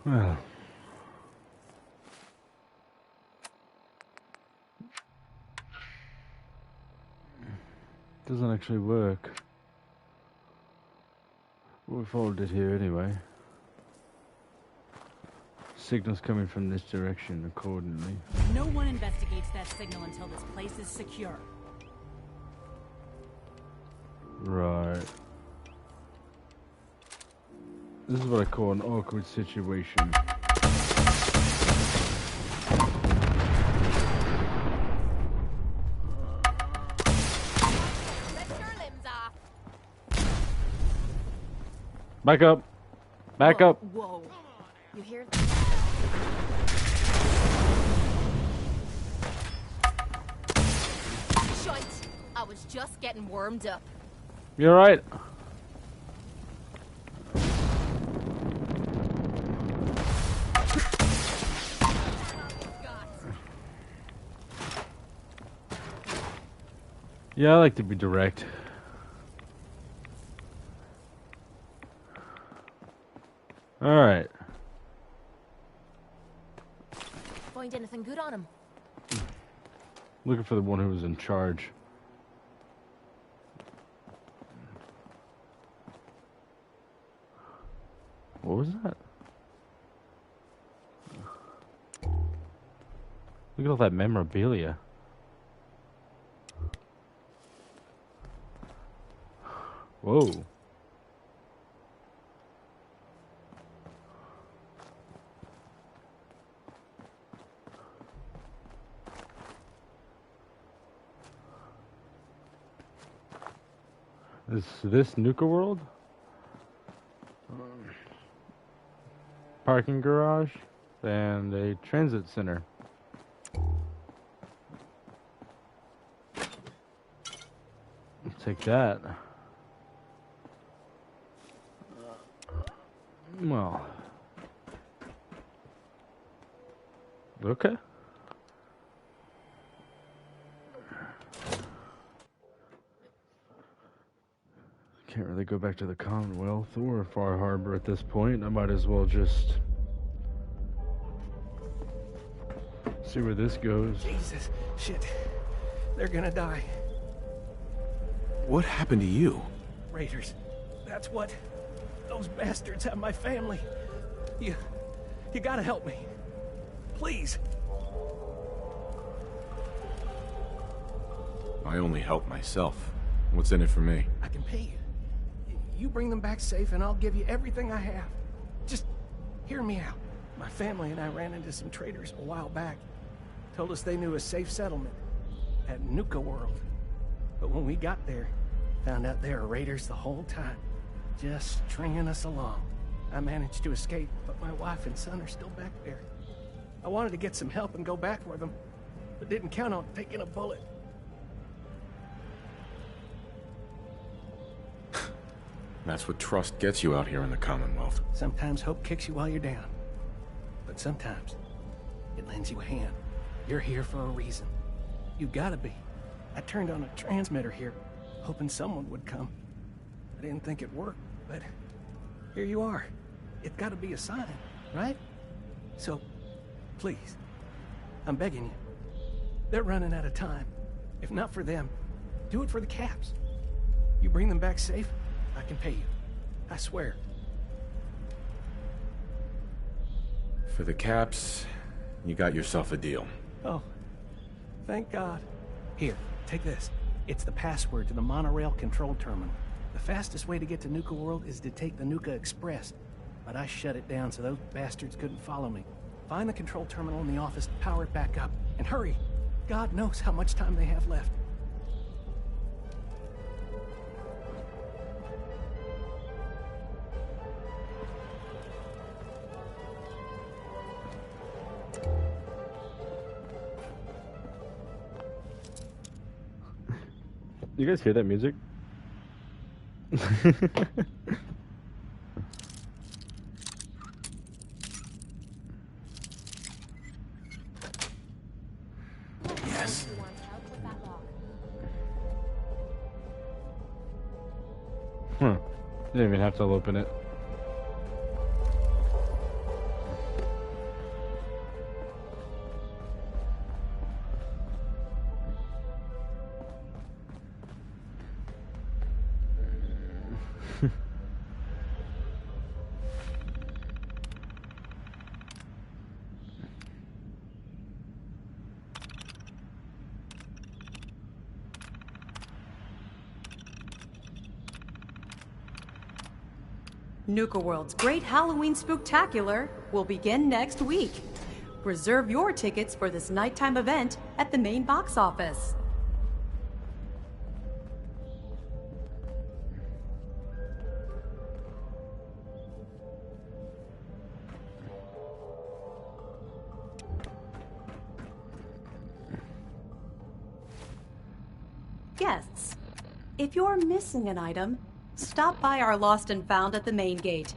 Well, doesn't actually work. We followed it here anyway. Signal's coming from this direction accordingly. No one investigates that signal until this place is secure. Right. This is what I call an awkward situation. Back up! Back up! Whoa. You hear? Shite. I was just getting warmed up. You alright? Yeah, I like to be direct. Alright. Find anything good on him? Looking for the one who was in charge. What was that? Look at all that memorabilia. Whoa. Is this Nuka-World? Parking garage and a transit center. Take that. Well. Okay. Can't really go back to the Commonwealth or Far Harbor at this point. I might as well just see where this goes. Jesus, shit. They're gonna die. What happened to you? Raiders. That's what. Those bastards have my family. You gotta help me. Please. I only help myself. What's in it for me? I can pay you. You bring them back safe and I'll give you everything I have. Just hear me out. My family and I ran into some traders a while back. Told us they knew a safe settlement at Nuka-World. But when we got there, found out they were raiders the whole time. Just stringing us along. I managed to escape, but my wife and son are still back there. I wanted to get some help and go back for them, but didn't count on taking a bullet. That's what trust gets you out here in the Commonwealth. Sometimes hope kicks you while you're down. But sometimes, it lends you a hand. You're here for a reason. You gotta be. I turned on a transmitter here, hoping someone would come. I didn't think it'd work, but here you are. It's gotta be a sign, right? So, please, I'm begging you. They're running out of time. If not for them, do it for the Caps. You bring them back safe, I can pay you. I swear. For the Caps, you got yourself a deal. Oh, thank God. Here, take this. It's the password to the monorail control terminal. The fastest way to get to Nuka-World is to take the Nuka Express, but I shut it down so those bastards couldn't follow me. Find the control terminal in the office to power it back up, and hurry. God knows how much time they have left. You guys hear that music? Yes. Huh. Didn't even have to open it. Nuka-World's Great Halloween Spooktacular will begin next week. Reserve your tickets for this nighttime event at the main box office. Guests, if you're missing an item, stop by our Lost and Found at the main gate.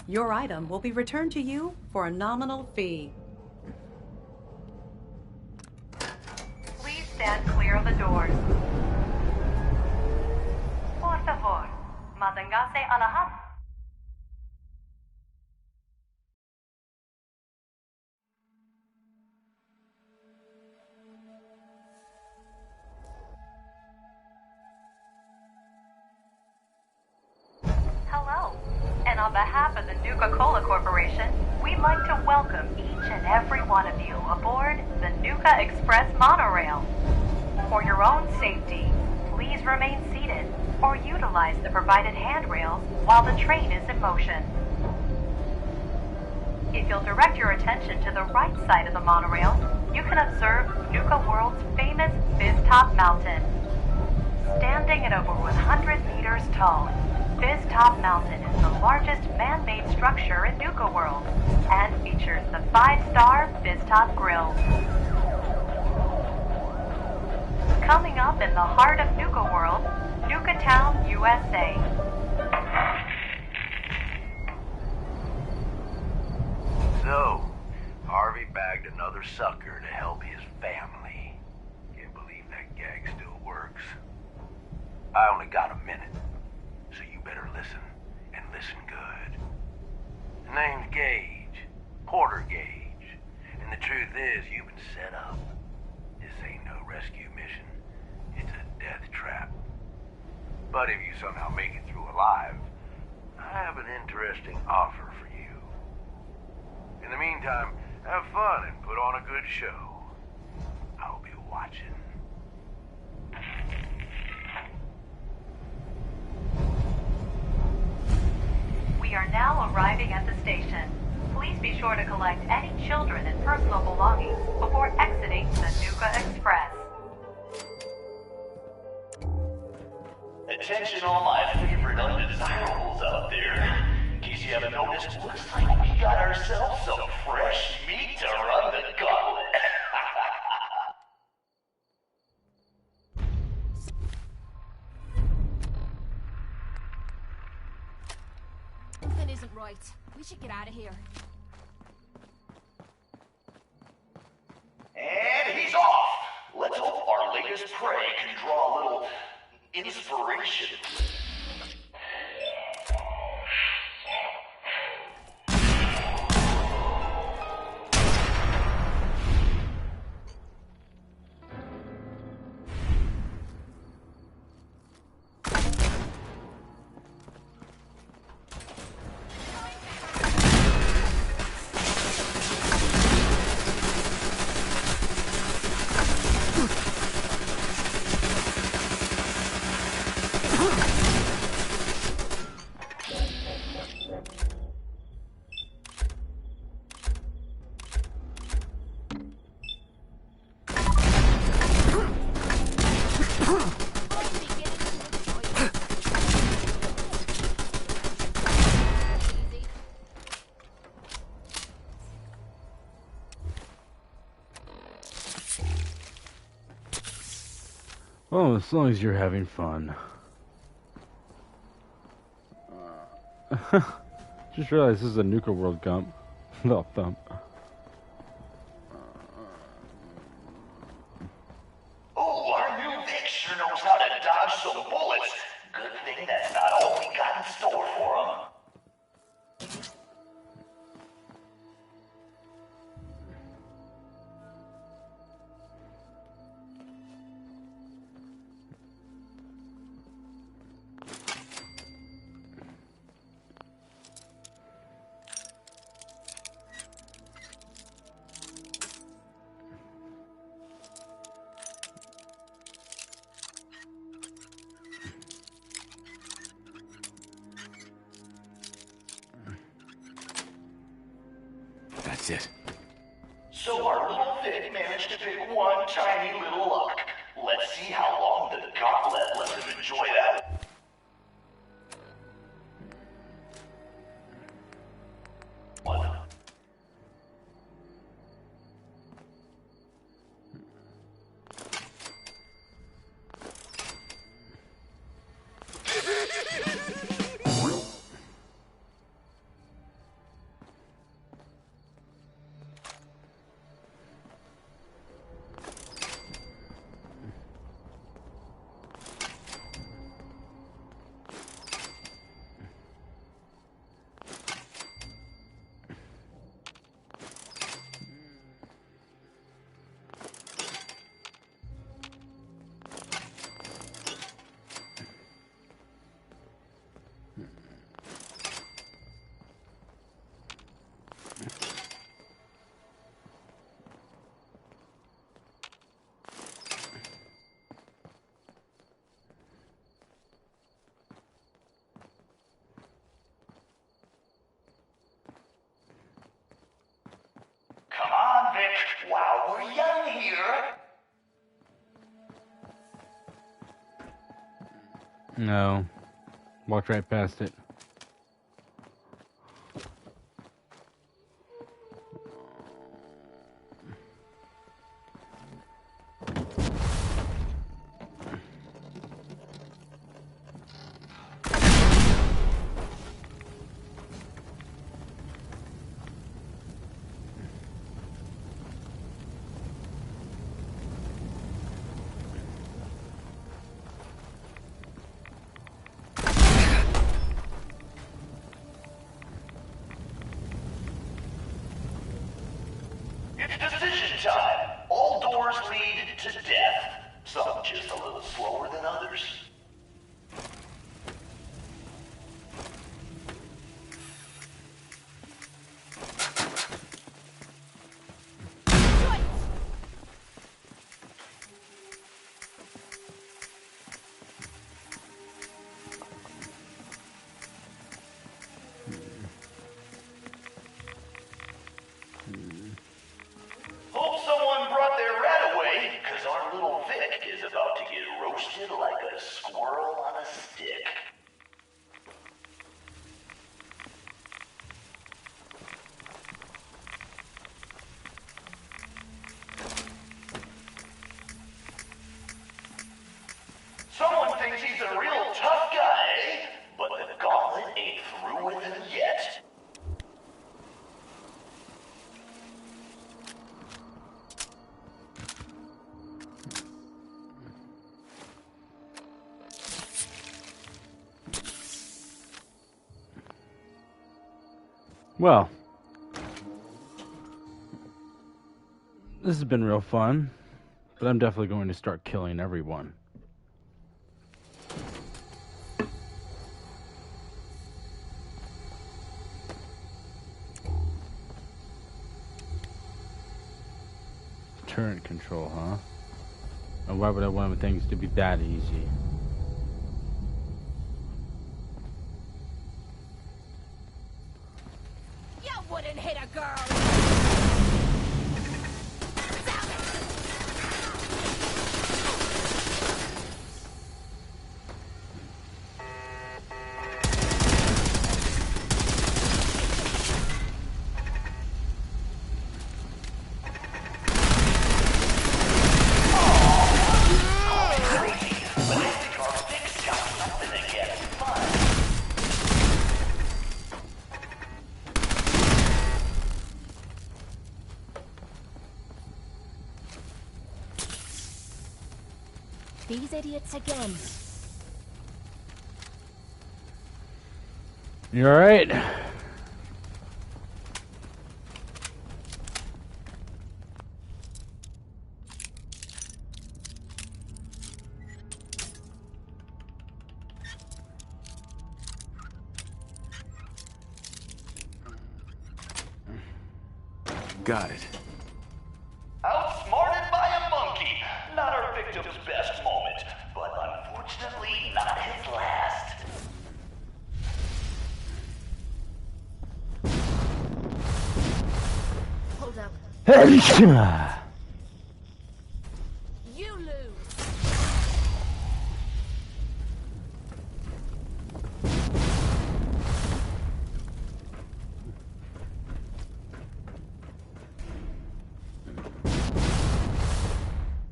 Your item will be returned to you for a nominal fee. Please stand clear of the doors. Por favor, manténgase alejado. Hello, and on behalf of the Nuka-Cola Corporation, we'd like to welcome each and every one of you aboard the Nuka Express monorail. For your own safety, please remain seated or utilize the provided handrails while the train is in motion. If you'll direct your attention to the right side of the monorail, you can observe Nuka-World's famous Fizz-Top Mountain. Standing at over 100 meters tall, Fizz-Top Mountain is the largest man-made structure in Nuka-World and features the 5-star Fizz-Top Grill. Coming up in the heart of Nuka-World, Nuka-Town, USA. So, Harvey bagged another sucker to help his family. Can't believe that gag still works. I only got a minute, so you better listen, and listen good. The name's Gage, Porter Gage, and the truth is you've been set up. This ain't no rescue mission. It's a death trap. But if you somehow make it through alive, I have an interesting offer for you. In the meantime, have fun and put on a good show. I'll be watching. We are now arriving at the station. Please be sure to collect any children and personal belongings before exiting the Nuka Express. Attention all my favorite undesirables out there. In case you haven't noticed, looks like we got ourselves some fresh meat to run the gauntlet. Something isn't right. We should get out of here. And he's off! Let's hope our latest prey can draw a little inspiration. Well, as long as you're having fun. Just realized this is a Nuka-World gump. No, thump. Oh, our new Vic sure knows how to dodge some bullets. Good thing that's not all we got in store for him. Shit. So our little Vic managed to pick one tiny little lock. Let's see how long the gauntlet lets him enjoy that. One. Come on, Vic, while we're young here. No. Walked right past it. It's decision time. All doors lead to death. Some just a little slower than others. Hope someone brought their rat away, because our little Vic is about to get roasted like a squirrel on a stick. Someone thinks he's a real tough guy, eh? But the gauntlet ain't through with him yet. Well, this has been real fun, but I'm definitely going to start killing everyone. Turret control, huh? And why would I want things to be that easy? You wouldn't hit a girl! These idiots again. You alright? Got it. Outsmarted by a monkey. Not our victim's best moment, but unfortunately not his last. You lose.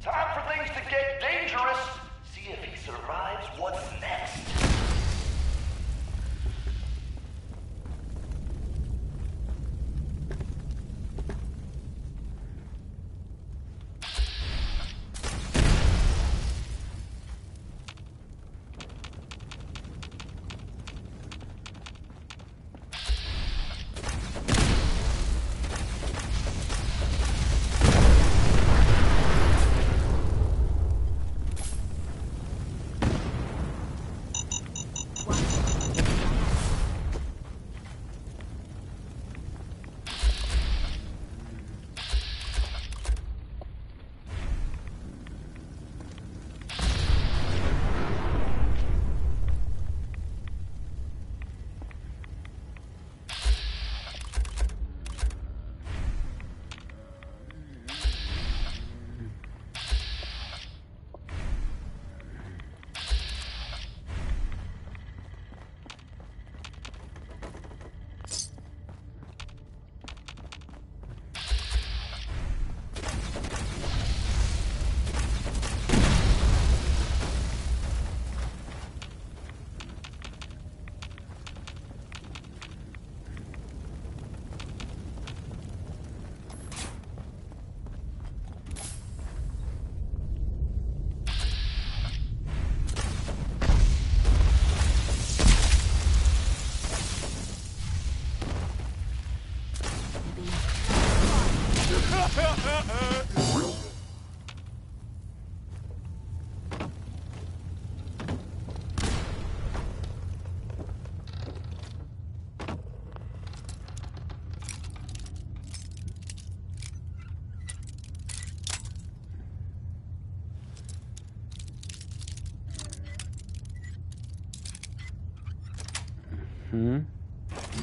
Time for things to get dangerous. See if he survives what's next.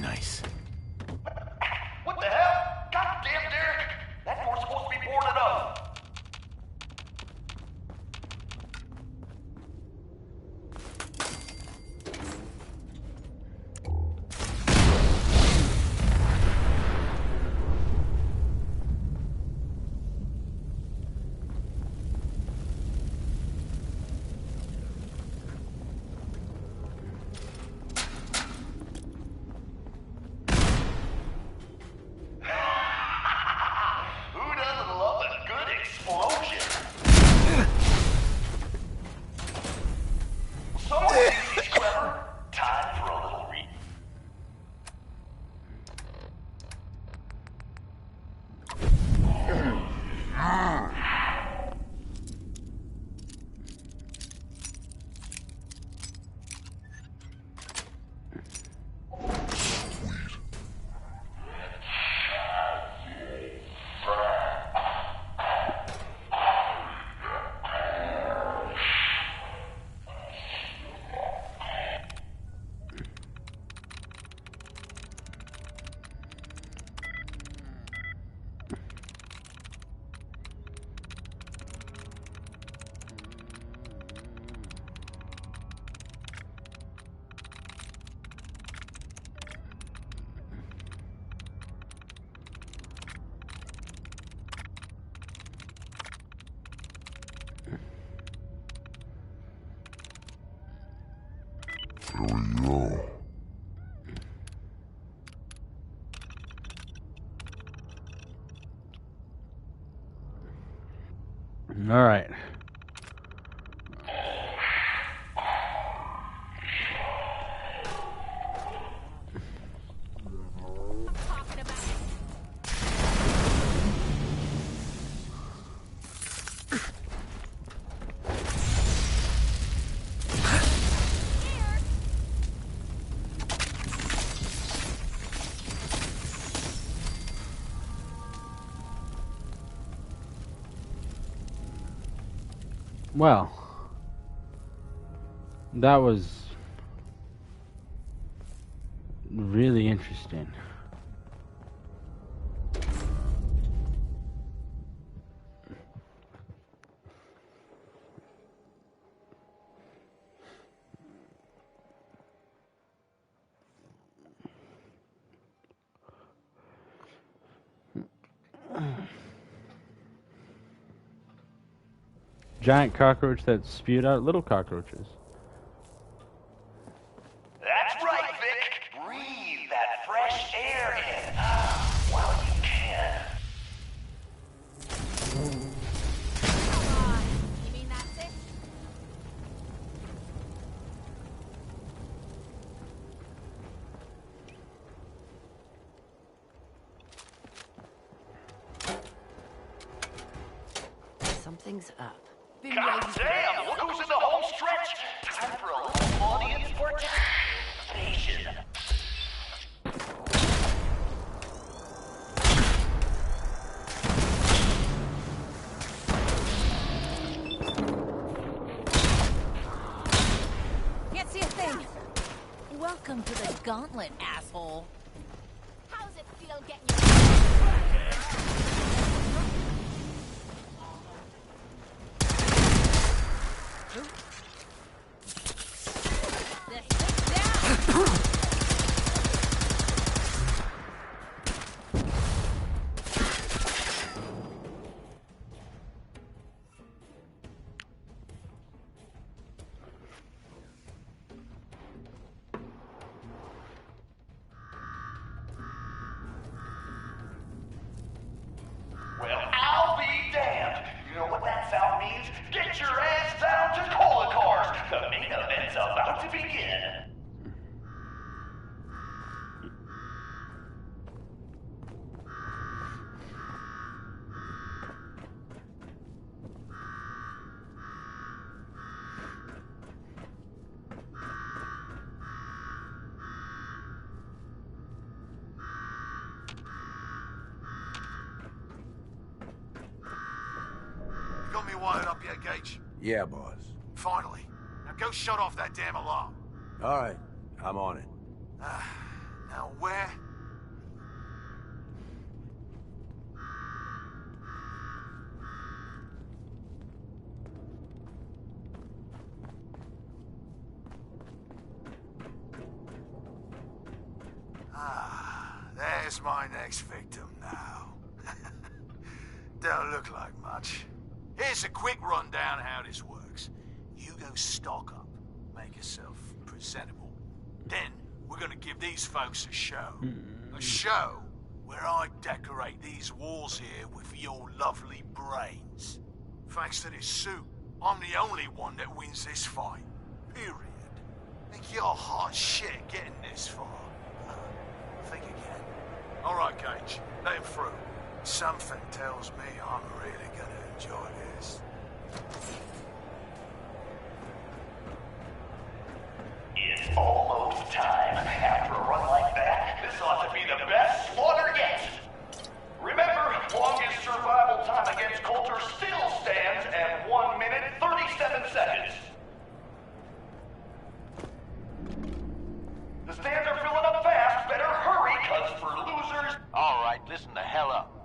Nice. What the hell? Goddamn, Derek! That door's supposed to be boarded up. Who doesn't love a good explosion? Someone thinks he's clever. Time for a little read. All right. Talking about it. Well, that was really interesting. giant cockroach that spewed out little cockroaches. That's right, Vic. Breathe that fresh air in while you can. Come on. You mean that's it? Something's up. Been God waiting for damn, look who's in the home stretch. Time for a little audience participation. Can't see a thing. Welcome to the gauntlet, asshole. How's it feel getting Well, I'll be damned. You know what that sound means? Get your ass down to cola cars. The main event's about to begin. You got me wired up yet, Gage? Yeah, boss. Finally. Now go shut off that damn alarm. All right, I'm on it. Now where? There's my next victim now. Don't look like much. Here's a quick rundown of how this works. You go stock up, make yourself presentable. Then we're gonna give these folks a show. A show where I decorate these walls here with your lovely brains. Thanks to this suit, I'm the only one that wins this fight. Period. Think you're hot shit getting this far. Think again. All right, Gage, let him through. Something tells me I'm really gonna enjoy this. It's almost time. After a run like that, this ought to be the best slaughter yet. Remember, longest survival time against Coulter still stands at 1 minute 37 seconds. The stands are filling up fast. Better hurry, cause for losers. All right, listen the hell up.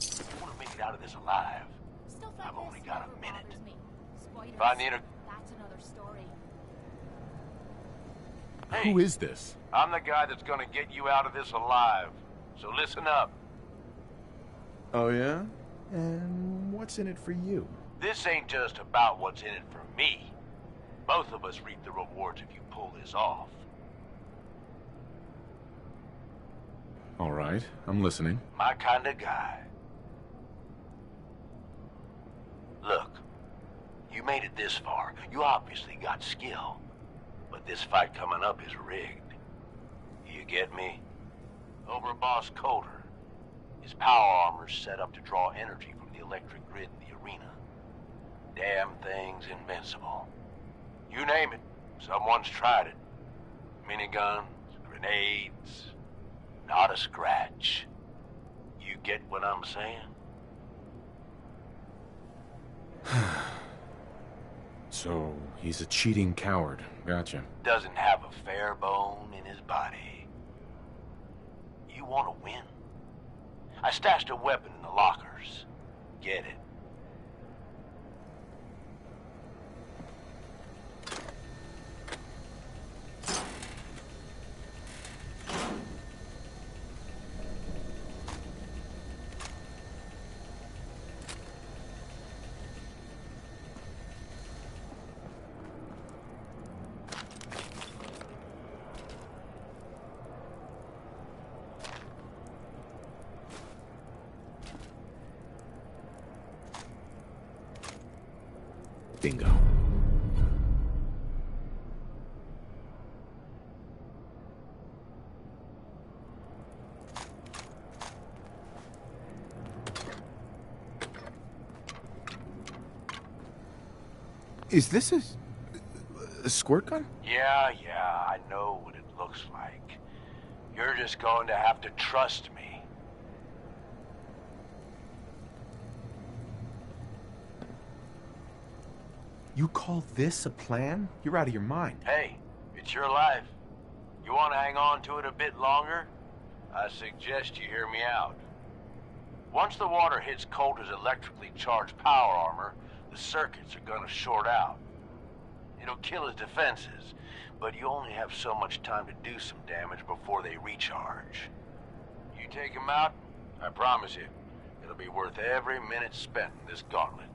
I want to make it out of this alive. Stuff like I've only this got a never minute. bothers me. Spiders, If I need a... that's another story. Who is this? I'm the guy that's gonna get you out of this alive. So listen up. Oh, yeah? And what's in it for you? This ain't just about what's in it for me. Both of us reap the rewards if you pull this off. All right, I'm listening. My kind of guy. Look, you made it this far. You obviously got skill. But this fight coming up is rigged. You get me? Over Boss Coulter. His power armor's set up to draw energy from the electric grid in the arena. Damn thing's invincible. You name it, someone's tried it. Miniguns, grenades, not a scratch. You get what I'm saying? So, he's a cheating coward. Gotcha. Doesn't have a fair bone in his body. You want to win? I stashed a weapon in the lockers. Get it. Bingo. Is this a squirt gun? Yeah, I know what it looks like. You're just going to have to trust me. You call this a plan? You're out of your mind. Hey, it's your life. You want to hang on to it a bit longer? I suggest you hear me out. Once the water hits Coulter's electrically charged power armor, the circuits are gonna short out. It'll kill his defenses, but you only have so much time to do some damage before they recharge. You take him out, I promise you, it'll be worth every minute spent in this gauntlet.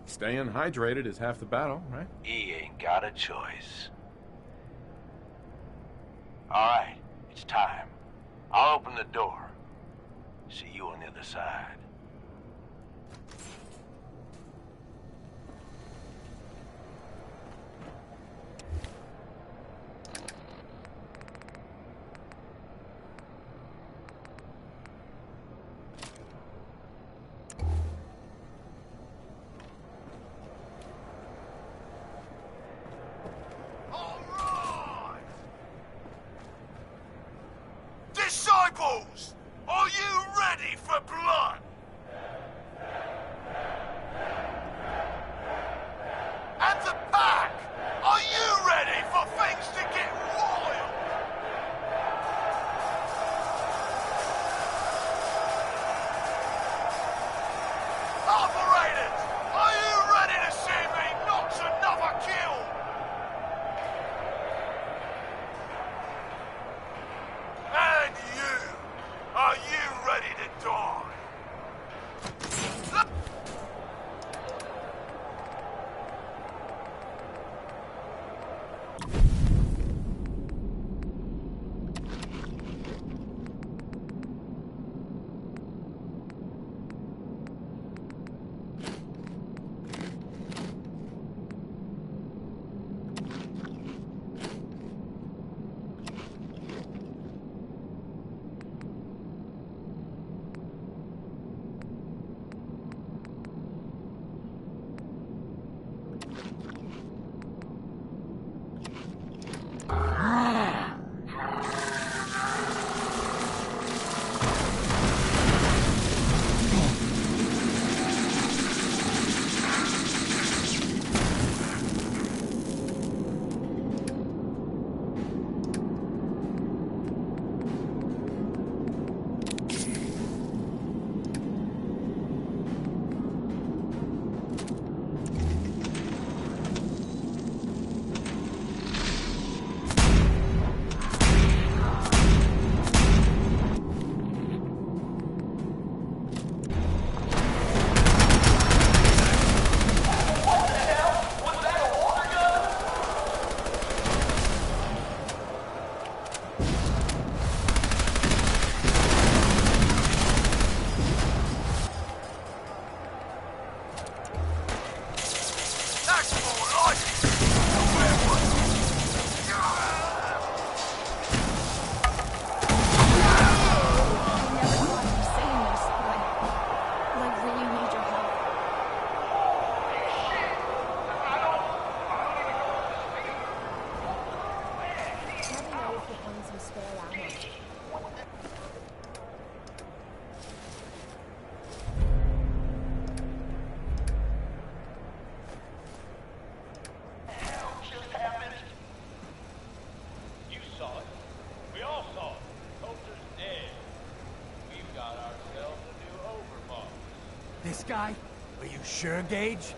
Staying hydrated is half the battle, right? He ain't got a choice. Alright, it's time. I'll open the door. See you on the other side. Disciples, are you ready for blood? And the pack, are you ready for things to get wild? Operators, are you ready to see me notch another kill? And you, are you ready to die? This guy? Are you sure, Gage?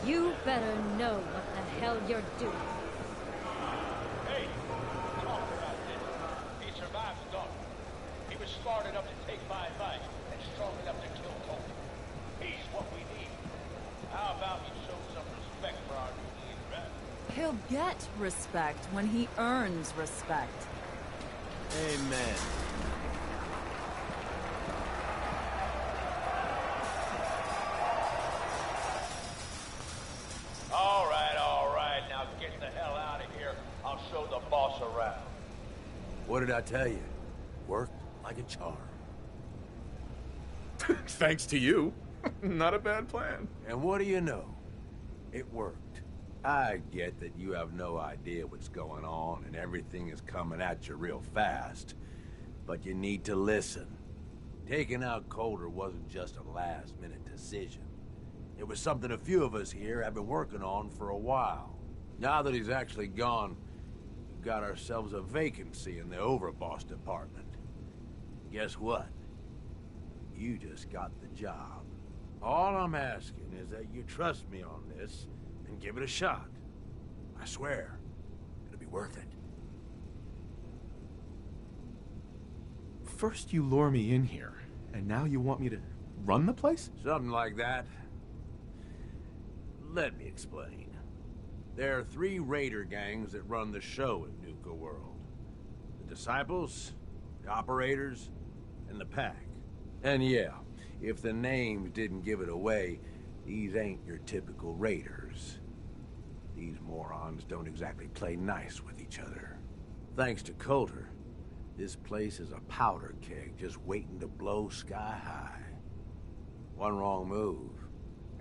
You better know what the hell you're doing. Hey, talk about this. He survived the gauntlet. He was smart enough to take my advice and strong enough to kill Coulter. He's what we need. How about you show some respect for our new leader, right? He'll get respect when he earns respect. Amen. the boss around. What did I tell you? Worked like a charm. Thanks to you. Not a bad plan. And what do you know? It worked. I get that you have no idea what's going on and everything is coming at you real fast. But you need to listen. Taking out Coulter wasn't just a last-minute decision. It was something a few of us here have been working on for a while. Now that he's actually gone, we've got ourselves a vacancy in the overboss department. Guess what? You just got the job. All I'm asking is that you trust me on this and give it a shot. I swear, it'll be worth it. First you lure me in here, and now you want me to run the place? Something like that. Let me explain. There are 3 raider gangs that run the show at Nuka-World. The Disciples, the Operators, and the Pack. And yeah, if the names didn't give it away, these ain't your typical raiders. These morons don't exactly play nice with each other. Thanks to Coulter, this place is a powder keg just waiting to blow sky high. One wrong move,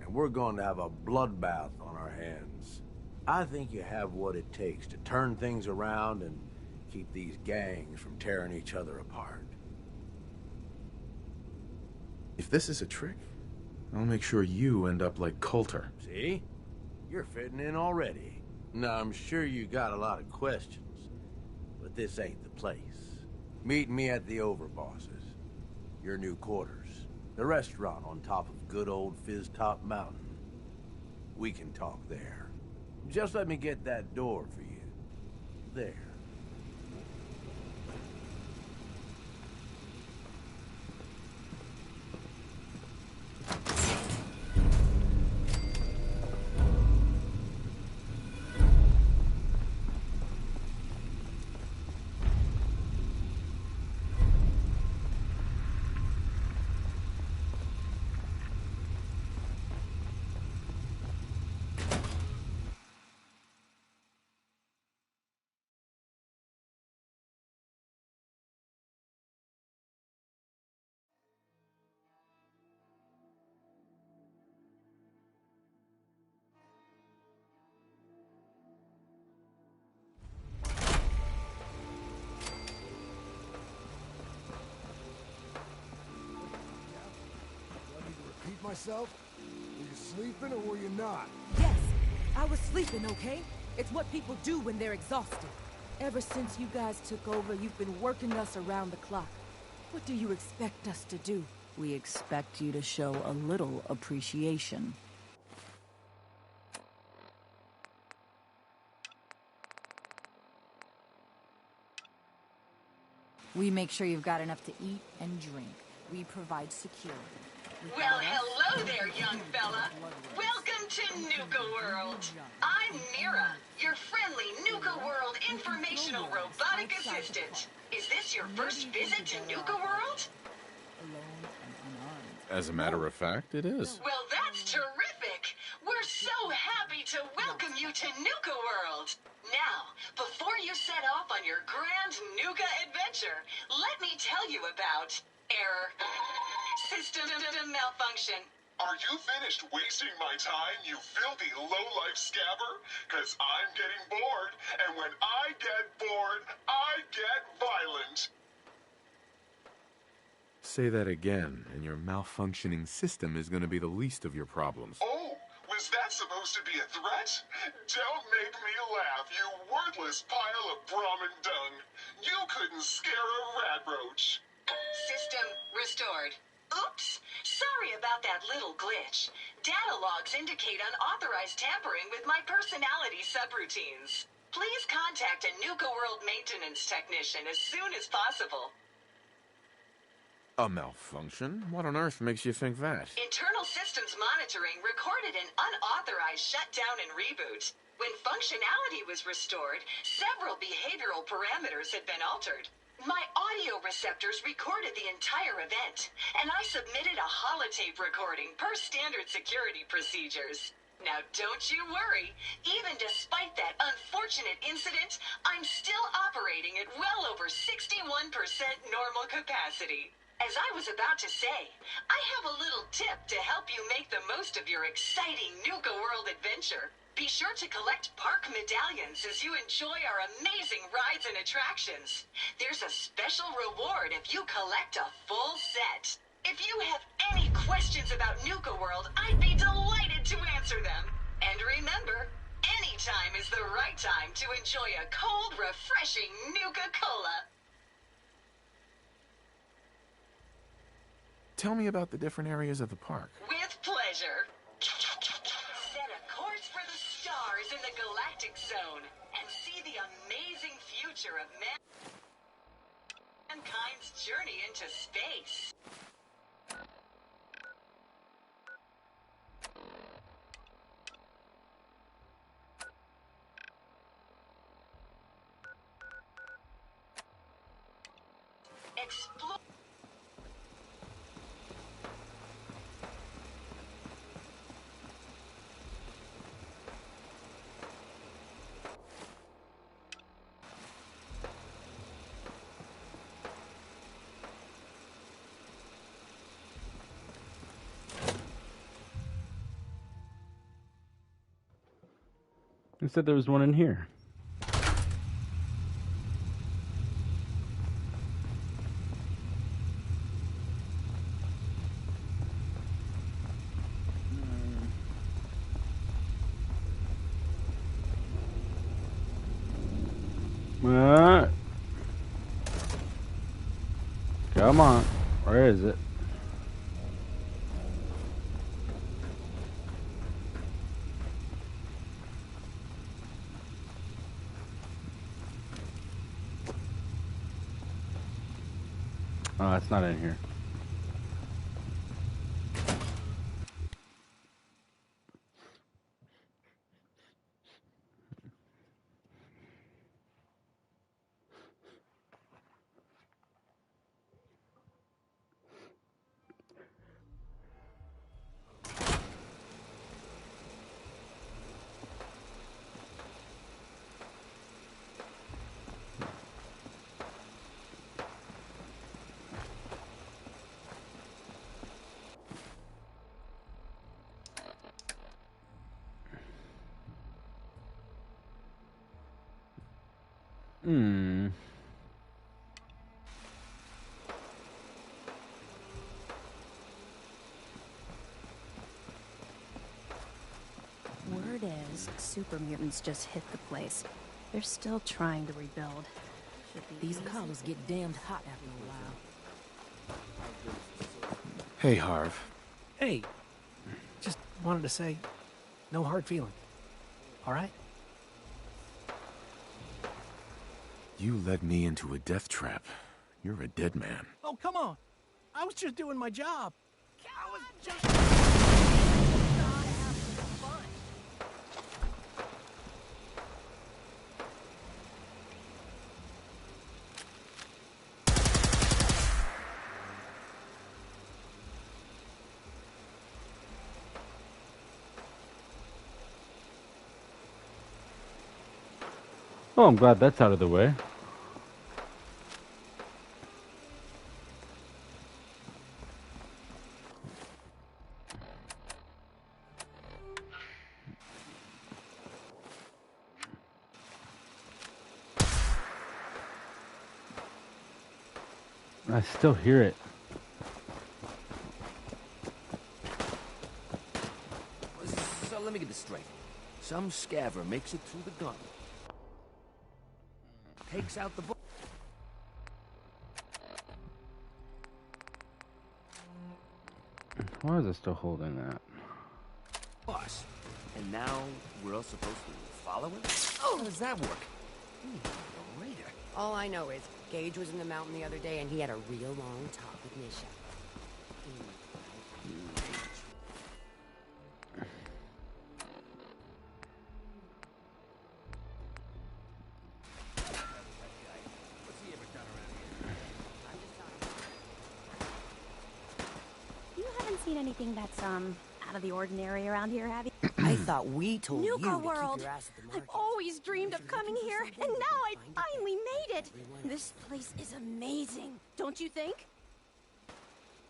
and we're going to have a bloodbath on our hands. I think you have what it takes to turn things around and keep these gangs from tearing each other apart. If this is a trick, I'll make sure you end up like Coulter. See? You're fitting in already. Now, I'm sure you got a lot of questions, but this ain't the place. Meet me at the Overbosses, your new quarters, the restaurant on top of good old Fizz-Top Mountain. We can talk there. Just let me get that door for you. There. Myself? Were you sleeping or were you not? Yes, I was sleeping, okay? It's what people do when they're exhausted. Ever since you guys took over, you've been working us around the clock. What do you expect us to do? We expect you to show a little appreciation. We make sure you've got enough to eat and drink. We provide security. Well, hello there, young fella. Welcome to Nuka-World. I'm Mira, your friendly Nuka-World informational robotic assistant. Is this your first visit to Nuka-World? As a matter of fact, it is. Well, that's terrific. We're so happy to welcome you to Nuka-World. Now, before you set off on your grand Nuka adventure, let me tell you about error. System malfunction. Are you finished wasting my time, you filthy low-life scabber? 'Cause I'm getting bored, and when I get bored, I get violent. Say that again, and your malfunctioning system is going to be the least of your problems. Oh, was that supposed to be a threat? Don't make me laugh, you worthless pile of Brahmin dung. You couldn't scare a rat roach. System restored. Oops, sorry about that little glitch. Data logs indicate unauthorized tampering with my personality subroutines. Please contact a Nuka-World maintenance technician as soon as possible. A malfunction? What on earth makes you think that? Internal systems monitoring recorded an unauthorized shutdown and reboot. When functionality was restored, several behavioral parameters had been altered. My audio receptors recorded the entire event, and I submitted a holotape recording per standard security procedures. Now don't you worry. Even despite that unfortunate incident, I'm still operating at well over 61% normal capacity. As I was about to say, I have a little tip to help you make the most of your exciting Nuka-World adventure. Be sure to collect park medallions as you enjoy our amazing rides and attractions. There's a special reward if you collect a full set. If you have any questions about Nuka-World, I'd be delighted to answer them. And remember, any time is the right time to enjoy a cold, refreshing Nuka-Cola. Tell me about the different areas of the park. With pleasure. Set a course for the stars in the Galactic Zone and see the amazing future of mankind's journey into space. Explore. Who said there was one in here? What? Come on. Where is it? Oh, it's not in here. Word is, super mutants just hit the place. They're still trying to rebuild. These collars get damned hot after a while. Hey, Harv. Hey, just wanted to say, no hard feelings. All right? You led me into a death trap. You're a dead man. Oh, come on. I was just doing my job. I was just... Oh, I'm glad that's out of the way. I still hear it. So let me get this straight. Some scaver makes it through the gauntlet. Takes out the book. Why is it still holding that? Boss. And now we're all supposed to follow him? Oh, how does that work? A raider. All I know is Gage was in the mountain the other day and he had a real long talk with Nisha. You haven't seen anything that's, out of the ordinary around here, have you? I thought we told you to keep Nuka-World. your ass at the market. I've always dreamed of coming here, and now I finally made it. This place is amazing, don't you think?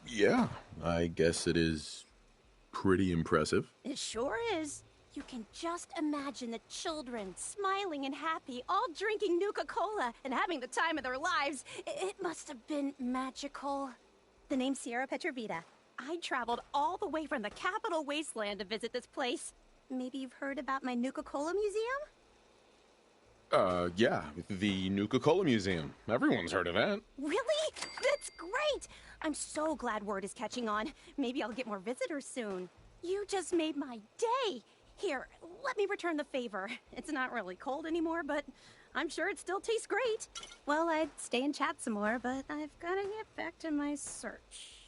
Yeah, I guess it is pretty impressive. It sure is. You can just imagine the children smiling and happy, all drinking Nuka-Cola and having the time of their lives. It must have been magical. The name's Sierra Petrovita. I traveled all the way from the capital wasteland to visit this place. Maybe you've heard about my Nuka-Cola museum? Yeah, the Nuka-Cola Museum. Everyone's heard of that. Really? That's great! I'm so glad word is catching on. Maybe I'll get more visitors soon. You just made my day. Here, let me return the favor. It's not really cold anymore, but I'm sure it still tastes great. Well, I'd stay and chat some more, but I've got to get back to my search.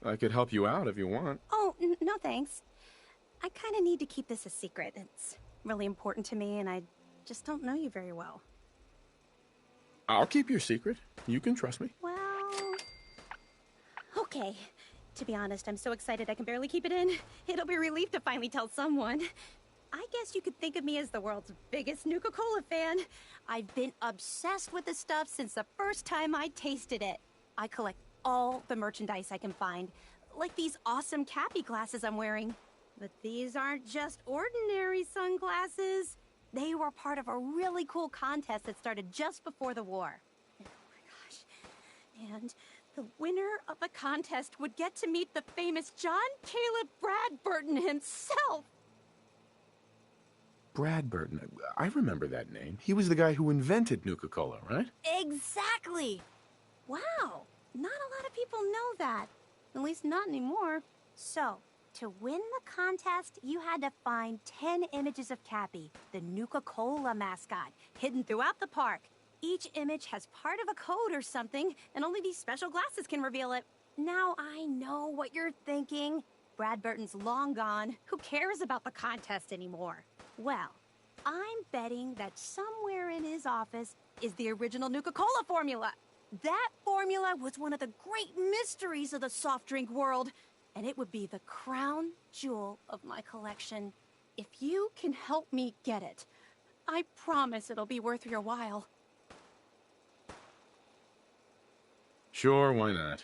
I could help you out if you want. Oh, no thanks. I kind of need to keep this a secret. It's really important to me, and I just don't know you very well. I'll keep your secret. You can trust me. Well, okay. To be honest, I'm so excited I can barely keep it in. It'll be a relief to finally tell someone. I guess you could think of me as the world's biggest Nuka-Cola fan. I've been obsessed with this stuff since the first time I tasted it. I collect all the merchandise I can find, like these awesome Cappy glasses I'm wearing. But these aren't just ordinary sunglasses. They were part of a really cool contest that started just before the war. Oh my gosh. And the winner of the contest would get to meet the famous John Caleb Bradburton himself. Bradburton. I remember that name. He was the guy who invented Nuka-Cola, right? Exactly. Wow. Not a lot of people know that. At least not anymore. So, to win the contest, you had to find 10 images of Cappy, the Nuka-Cola mascot, hidden throughout the park. Each image has part of a code or something, and only these special glasses can reveal it. Now I know what you're thinking. Bradburton's long gone. Who cares about the contest anymore? Well, I'm betting that somewhere in his office is the original Nuka-Cola formula. That formula was one of the great mysteries of the soft drink world, and it would be the crown jewel of my collection. If you can help me get it, I promise it'll be worth your while. Sure, why not?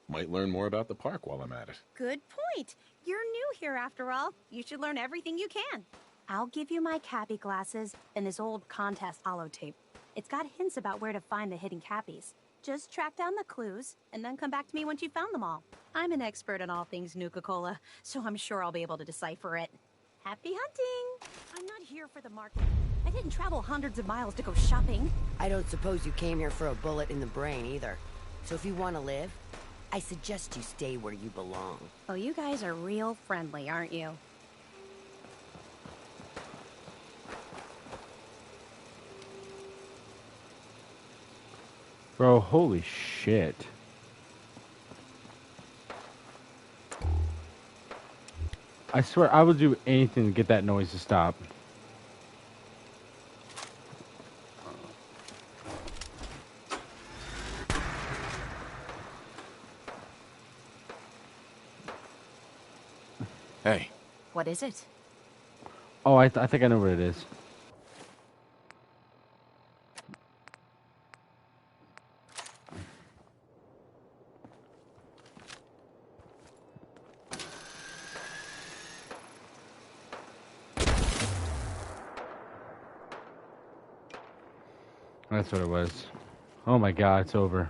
Might learn more about the park while I'm at it. Good point. You're new here after all. You should learn everything you can. I'll give you my Cappy glasses and this old contest holotape. It's got hints about where to find the hidden Cappies. Just track down the clues, and then come back to me once you've found them all. I'm an expert in all things Nuka-Cola, so I'm sure I'll be able to decipher it. Happy hunting! I'm not here for the market. I didn't travel hundreds of miles to go shopping. I don't suppose you came here for a bullet in the brain, either. So if you want to live, I suggest you stay where you belong. Oh, you guys are real friendly, aren't you? Bro, holy shit. I swear I would do anything to get that noise to stop. Hey. What is it? Oh, I think I know what it is. That's what it was. Oh my god, it's over.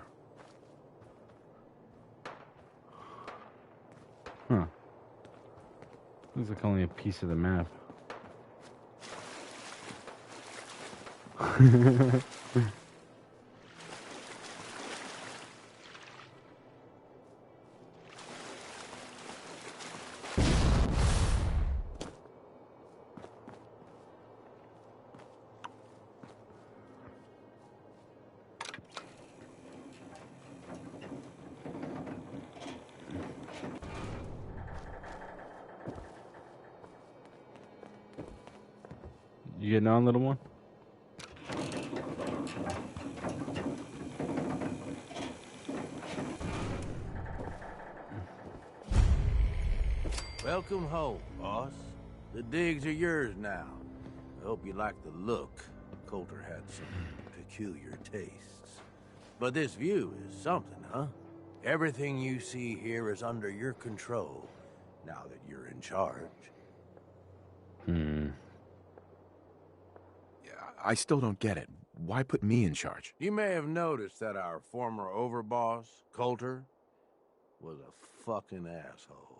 Huh. Looks like only a piece of the map. You getting on, little one? Welcome home, boss. The digs are yours now. I hope you like the look. Coulter had some peculiar tastes. But this view is something, huh? Everything you see here is under your control, now that you're in charge. Yeah, I still don't get it. Why put me in charge? You may have noticed that our former overboss, Coulter, was a fucking asshole.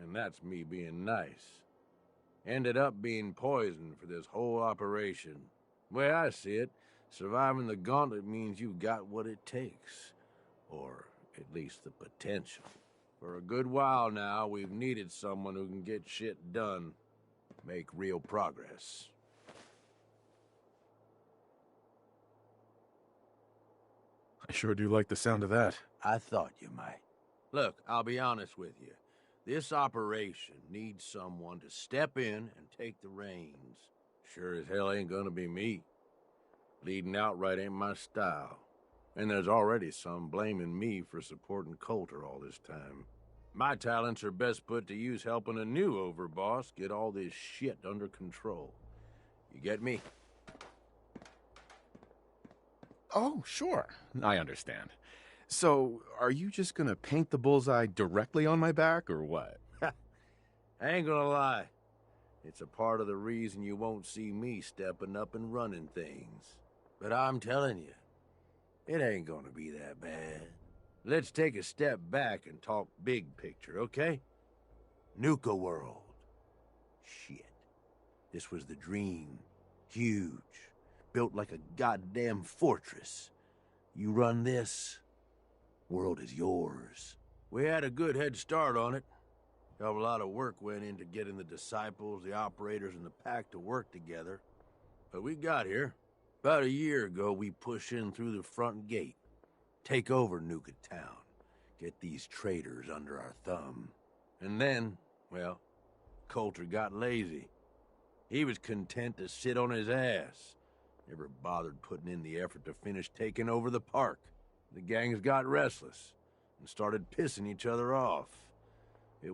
And that's me being nice. Ended up being poisoned for this whole operation. The way I see it, surviving the gauntlet means you've got what it takes. Or at least the potential. For a good while now, we've needed someone who can get shit done. Make real progress. I sure do like the sound of that. I thought you might. Look, I'll be honest with you. This operation needs someone to step in and take the reins. Sure as hell ain't gonna be me. Leading outright ain't my style. And there's already some blaming me for supporting Coulter all this time. My talents are best put to use helping a new overboss get all this shit under control. You get me? Oh, sure. I understand. So, are you just gonna paint the bullseye directly on my back, or what? I ain't gonna lie. It's a part of the reason you won't see me stepping up and running things. But I'm telling you, it ain't gonna be that bad. Let's take a step back and talk big picture, okay? Nuka-World. Shit. This was the dream. Huge. Built like a goddamn fortress. You run this, world is yours. We had a good head start on it. A lot of work went into getting the disciples, the operators, and the pack to work together. But we got here. About a year ago, we pushed in through the front gate. Take over Nuka Town. Get these traitors under our thumb. And then, well, Coulter got lazy. He was content to sit on his ass. Never bothered putting in the effort to finish taking over the park. The gangs got restless and started pissing each other off. It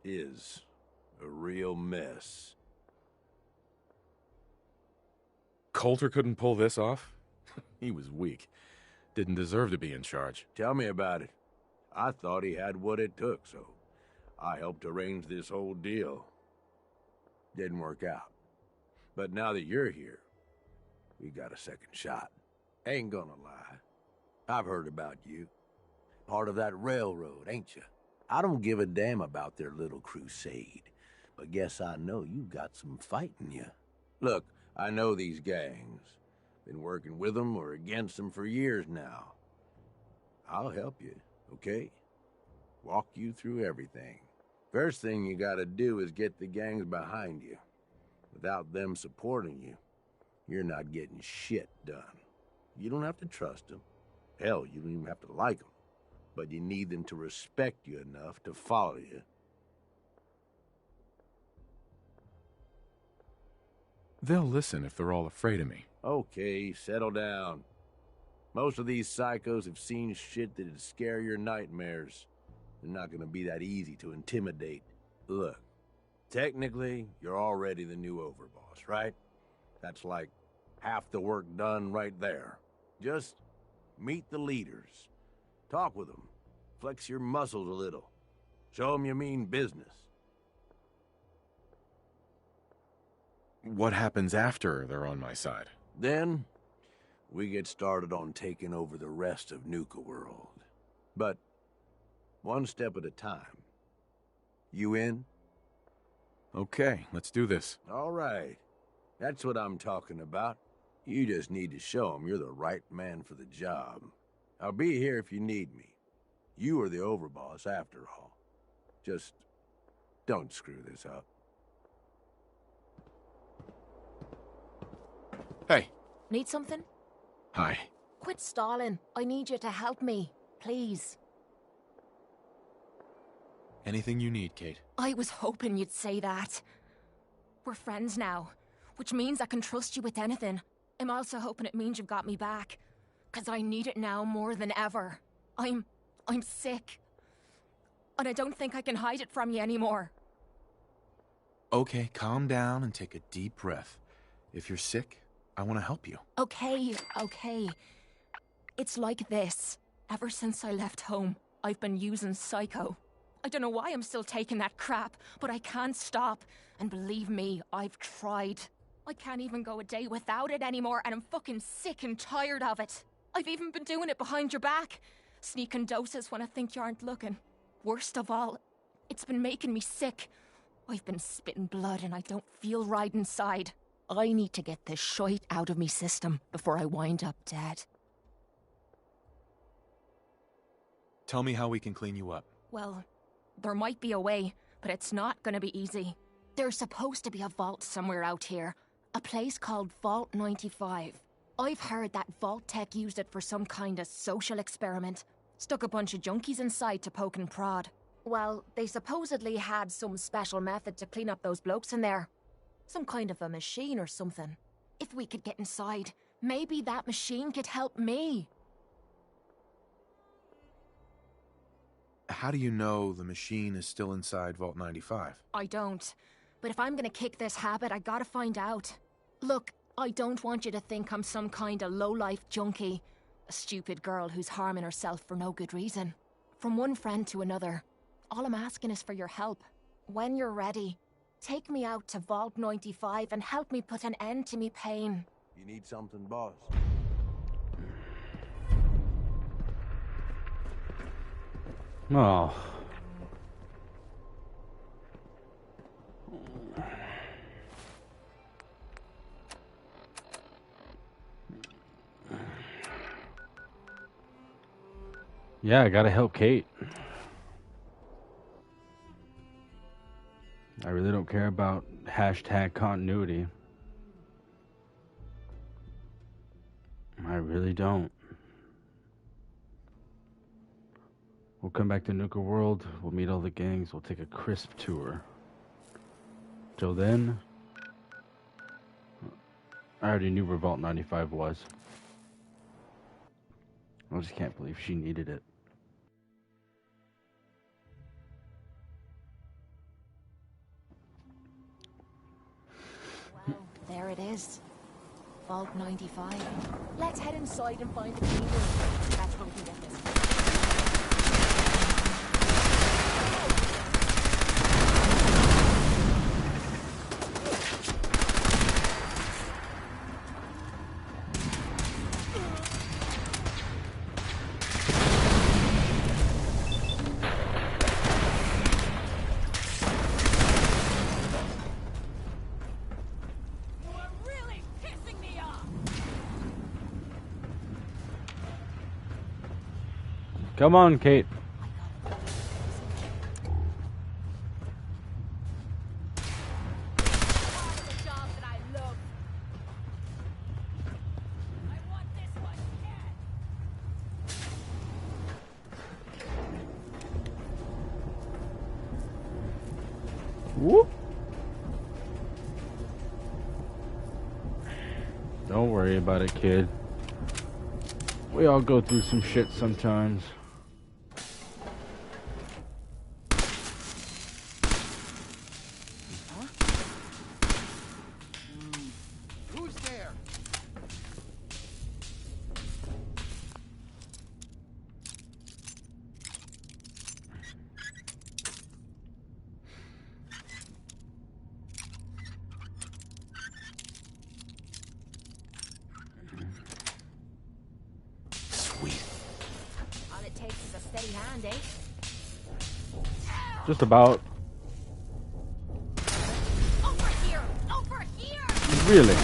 is a real mess. Coulter couldn't pull this off? He was weak. Didn't deserve to be in charge. Tell me about it. I thought he had what it took, so I helped arrange this whole deal. Didn't work out. But now that you're here, we got a second shot. Ain't gonna lie. I've heard about you. Part of that railroad, ain't you? I don't give a damn about their little crusade, but guess I know you got some fight in you. Look, I know these gangs. Been working with them or against them for years now. I'll help you, okay? Walk you through everything. First thing you gotta do is get the gangs behind you. Without them supporting you, you're not getting shit done. You don't have to trust them. Hell, you don't even have to like them. But you need them to respect you enough to follow you. They'll listen if they're all afraid of me. Okay, settle down. Most of these psychos have seen shit that'd scare your nightmares. They're not gonna be that easy to intimidate. Look, technically, you're already the new overboss, right? That's like half the work done right there. Just meet the leaders. Talk with them. Flex your muscles a little. Show them you mean business. What happens after they're on my side? Then, we get started on taking over the rest of Nuka-World. But, one step at a time. You in? Okay, let's do this. All right. That's what I'm talking about. You just need to show them you're the right man for the job. I'll be here if you need me. You are the overboss after all. Just don't screw this up. Hey. Need something? Hi. Quit stalling. I need you to help me. Please. Anything you need, Kate. I was hoping you'd say that. We're friends now, which means I can trust you with anything. I'm also hoping it means you've got me back. 'Cause I need it now more than ever. I'm sick. and I don't think I can hide it from you anymore. Okay, calm down and take a deep breath. If you're sick, I want to help you. Okay. It's like this. Ever since I left home, I've been using Psycho. I don't know why I'm still taking that crap, but I can't stop. And believe me, I've tried. I can't even go a day without it anymore, and I'm fucking sick and tired of it. I've even been doing it behind your back. Sneaking doses when I think you aren't looking. Worst of all, it's been making me sick. I've been spitting blood and I don't feel right inside. I need to get this shite out of me system before I wind up dead. Tell me how we can clean you up. Well, there might be a way, but it's not gonna be easy. There's supposed to be a vault somewhere out here. A place called Vault 95. I've heard that Vault Tech used it for some kind of social experiment. Stuck a bunch of junkies inside to poke and prod. Well, they supposedly had some special method to clean up those blokes in there. Some kind of a machine or something. If we could get inside, maybe that machine could help me. How do you know the machine is still inside Vault 95? I don't. But if I'm gonna kick this habit, I gotta find out. Look, I don't want you to think I'm some kind of low-life junkie. A stupid girl who's harming herself for no good reason. From one friend to another. All I'm asking is for your help. When you're ready, take me out to Vault 95 and help me put an end to me pain. You need something, boss? Oh. Yeah, I gotta help Kate. I really don't care about hashtag continuity. I really don't. We'll come back to Nuka-World, we'll meet all the gangs, we'll take a crisp tour. Till then, I already knew where Vault 95 was. I just can't believe she needed it. Well, there it is. Vault 95. Let's head inside and find the key room. That's where we can get this. Come on, Kate. Whoop. Don't worry about it, kid. We all go through some shit sometimes. Who's there? All it takes is a steady hand, eh? Just about. Over here! Over here! Really?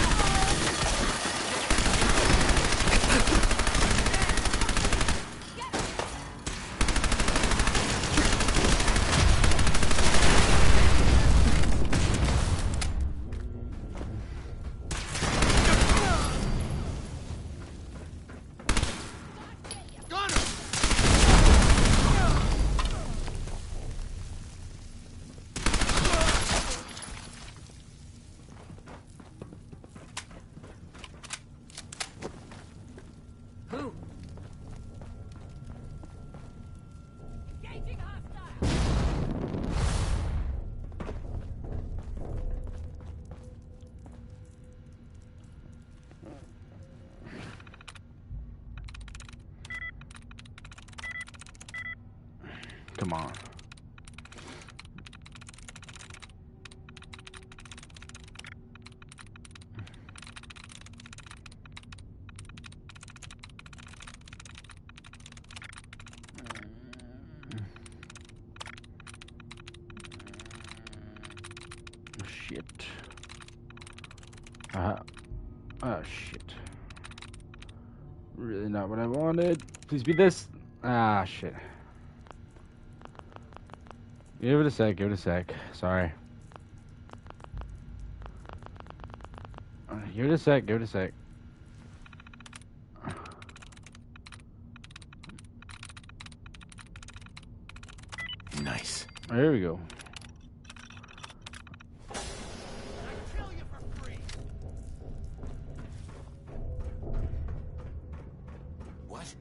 Come on. Shit. Oh shit. Really not what I wanted. Please be this. Ah shit. Give it a sec, give it a sec. Sorry. Give it a sec, give it a sec. Nice. There we go. What?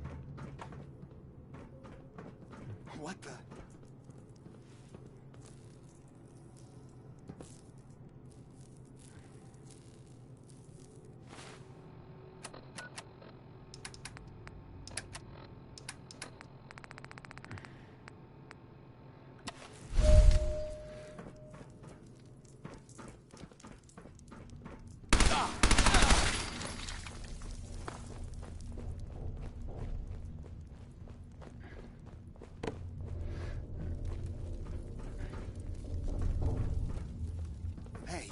What the? Hey.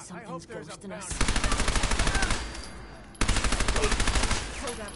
Something's ghosting us. Hold up.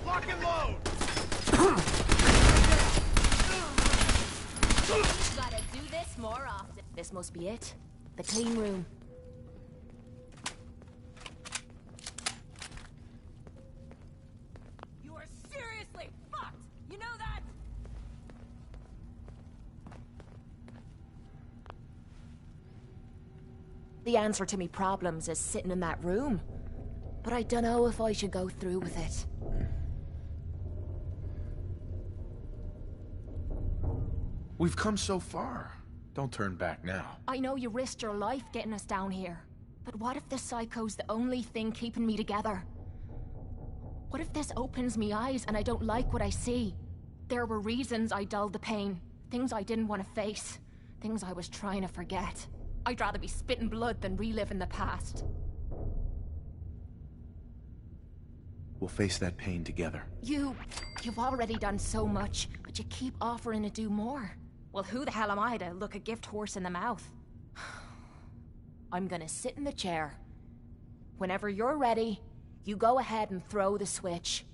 Lock and load! Gotta do this more often. This must be it. The clean room. You are seriously fucked! You know that? The answer to me problems is sitting in that room. But I don't know if I should go through with it. We've come so far. Don't turn back now. I know you risked your life getting us down here. But what if the psycho's the only thing keeping me together? What if this opens me eyes and I don't like what I see? There were reasons I dulled the pain. Things I didn't want to face. Things I was trying to forget. I'd rather be spitting blood than reliving the past. We'll face that pain together. You've already done so much, but you keep offering to do more. Well, who the hell am I to look a gift horse in the mouth? I'm gonna sit in the chair. Whenever you're ready, you go ahead and throw the switch.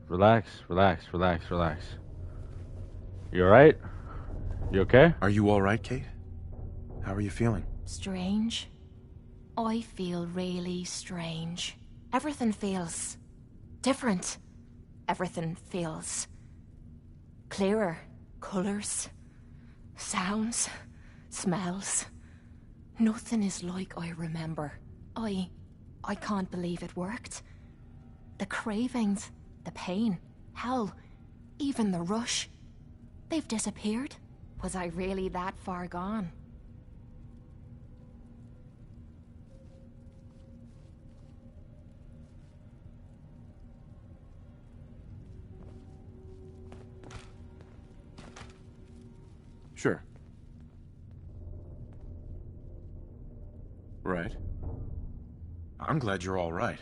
Relax, relax, relax, relax. You alright? You okay? Are you alright, Kate? How are you feeling? Strange. I feel really strange. Everything feels different. Everything feels clearer. Colors, sounds, smells. Nothing is like I remember. I can't believe it worked. The cravings, the pain, hell, even the rush. They've disappeared. Was I really that far gone? Sure. Right. I'm glad you're all right.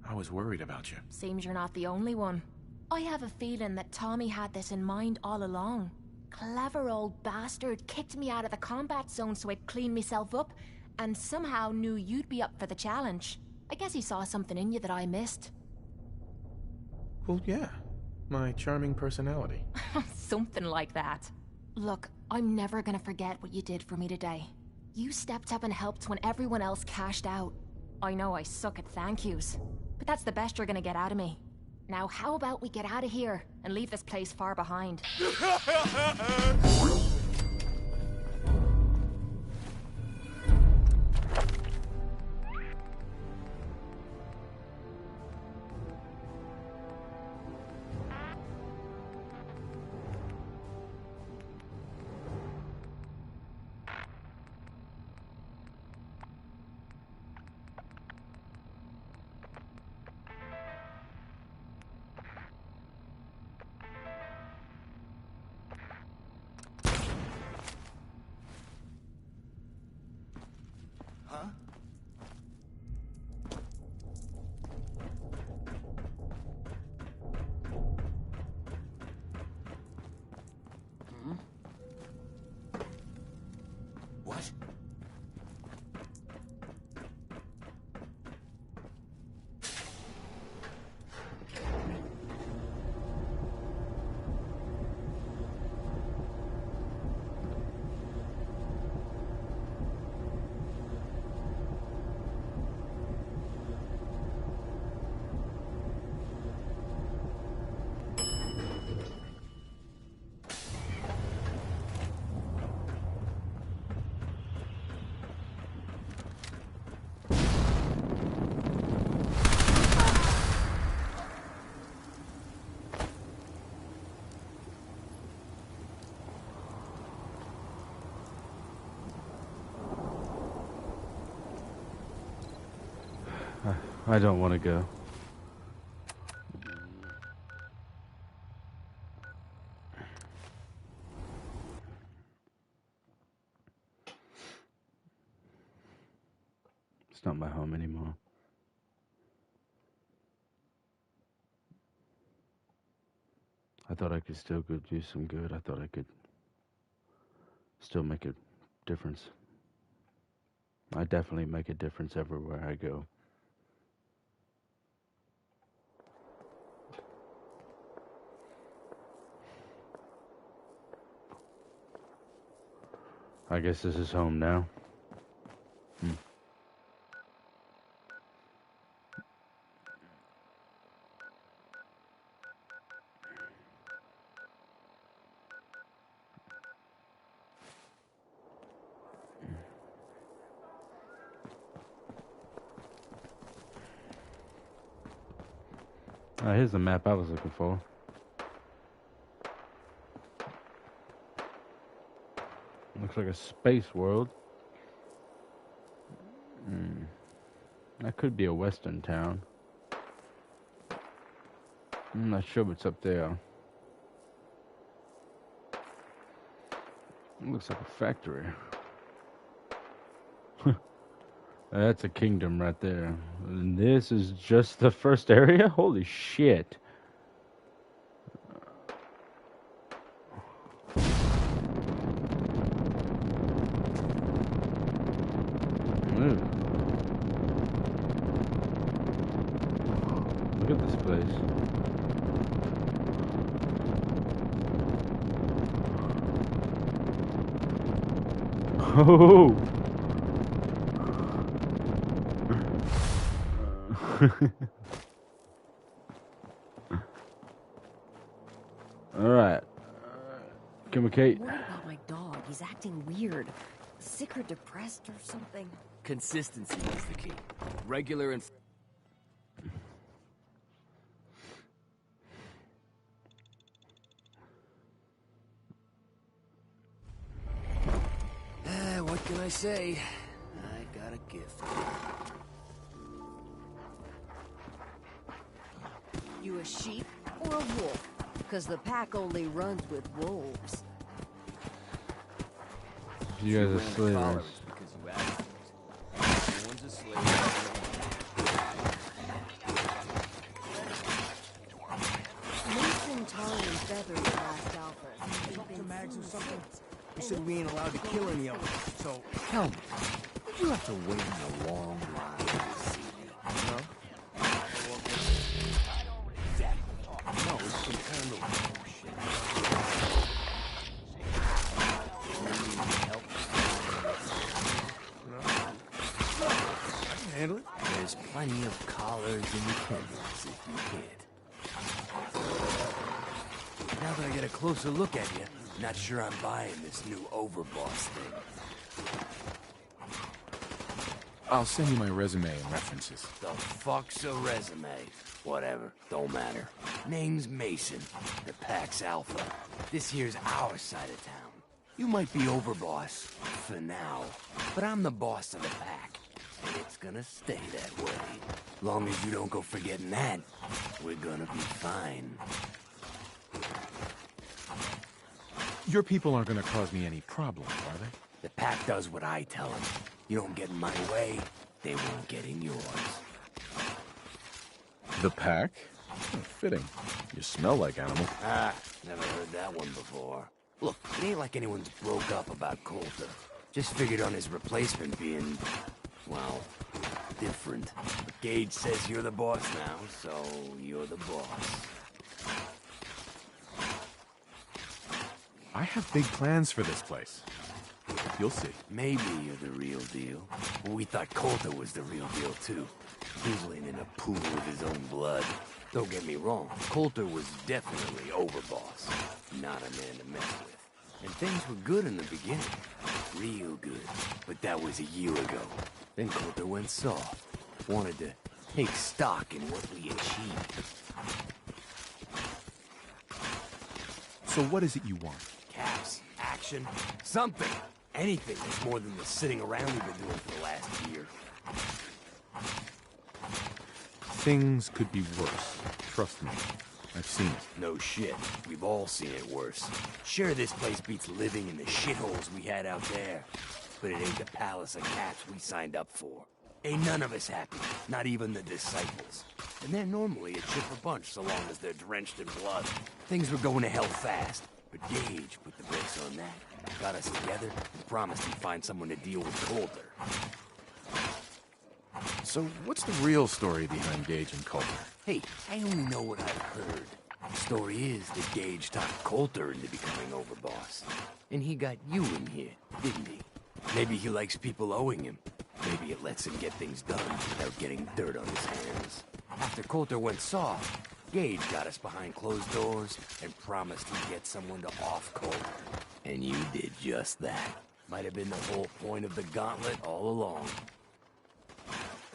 I was worried about you. Seems you're not the only one. I have a feeling that Tommy had this in mind all along. Clever old bastard kicked me out of the combat zone so I'd clean myself up, and somehow knew you'd be up for the challenge. I guess he saw something in you that I missed. Well, yeah. My charming personality. Something like that. Look, I'm never gonna forget what you did for me today. You stepped up and helped when everyone else cashed out. I know I suck at thank yous, but that's the best you're gonna get out of me. Now how about we get out of here and leave this place far behind? What? I don't want to go. It's not my home anymore. I thought I could still go do some good. I thought I could still make a difference. I definitely make a difference everywhere I go. I guess this is home now. Here's the map I was looking for. Looks like a space world. That could be a western town. I'm not sure what's up there. It looks like a factory. That's a kingdom right there. And this is just the first area? Holy shit. Look at this place. Oh. All right. Come on, Kate. What about my dog? He's acting weird. Sick or depressed or something? Consistency is the key. Regular and... what can I say? I got a gift. You a sheep or a wolf? Because the pack only runs with wolves. You guys are slavers. Because you asked for it. No one's a slave. Mason, tar, and feathers last alpha. Talk to Mags or something? You said we ain't allowed to kill any of them, so... Tell me, did you have to wait in a long line to see me? No? No, it's some kind of bullshit. Help? No? I can handle it. There's plenty of collars and kennels if you can't. Now that I get a closer look at you, not sure I'm buying this new overboss thing. I'll send you my resume and references. The fuck's a resume? Whatever, don't matter. Name's Mason, the Pack's Alpha. This here's our side of town. You might be overboss, for now, but I'm the boss of the Pack, and it's gonna stay that way. Long as you don't go forgetting that, we're gonna be fine. Your people aren't gonna cause me any problems, are they? The Pack does what I tell them. You don't get in my way, they won't get in yours. The Pack? Oh, fitting. You smell like animal. Ah, never heard that one before. Look, it ain't like anyone's broke up about Coulter. Just figured on his replacement being, well, different. But Gage says you're the boss now, so you're the boss. I have big plans for this place. You'll see. Maybe you're the real deal. We thought Coulter was the real deal, too. Drizzling in a pool of his own blood. Don't get me wrong, Coulter was definitely overboss. Not a man to mess with. And things were good in the beginning. Real good. But that was a year ago. Then Coulter went soft. Wanted to take stock in what we achieved. So what is it you want? Caps, action, something. Anything that's more than the sitting around we've been doing for the last year. Things could be worse. Trust me. I've seen it. No shit. We've all seen it worse. Sure, this place beats living in the shitholes we had out there. But it ain't the palace of cats we signed up for. Ain't none of us happy. Not even the disciples. And they're normally a chipper bunch so long as they're drenched in blood. Things were going to hell fast. But Gage put the brakes on that. Got us together and promised he'd find someone to deal with Coulter. So what's the real story behind Gage and Coulter? Hey, I only know what I've heard. The story is that Gage talked Coulter into becoming overboss. And he got you in here, didn't he? Maybe he likes people owing him. Maybe it lets him get things done without getting dirt on his hands. After Coulter went soft, Gage got us behind closed doors and promised he'd get someone to off Coulter. And you did just that. Might have been the whole point of the gauntlet all along.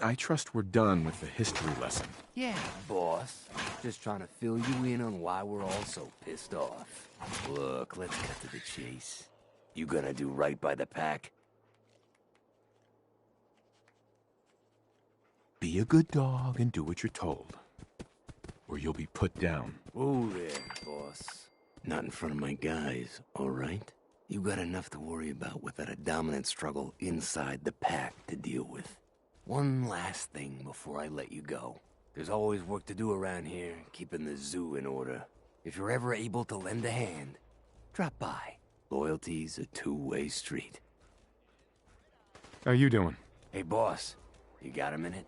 I trust we're done with the history lesson. Yeah, boss. Just trying to fill you in on why we're all so pissed off. Look, let's cut to the chase. You gonna do right by the Pack? Be a good dog and do what you're told. Or you'll be put down. Whoa there, boss. Not in front of my guys, all right? You got enough to worry about without a dominant struggle inside the Pack to deal with. One last thing before I let you go. There's always work to do around here, keeping the zoo in order. If you're ever able to lend a hand, drop by. Loyalty's a two-way street. How you doing? Hey, boss. You got a minute?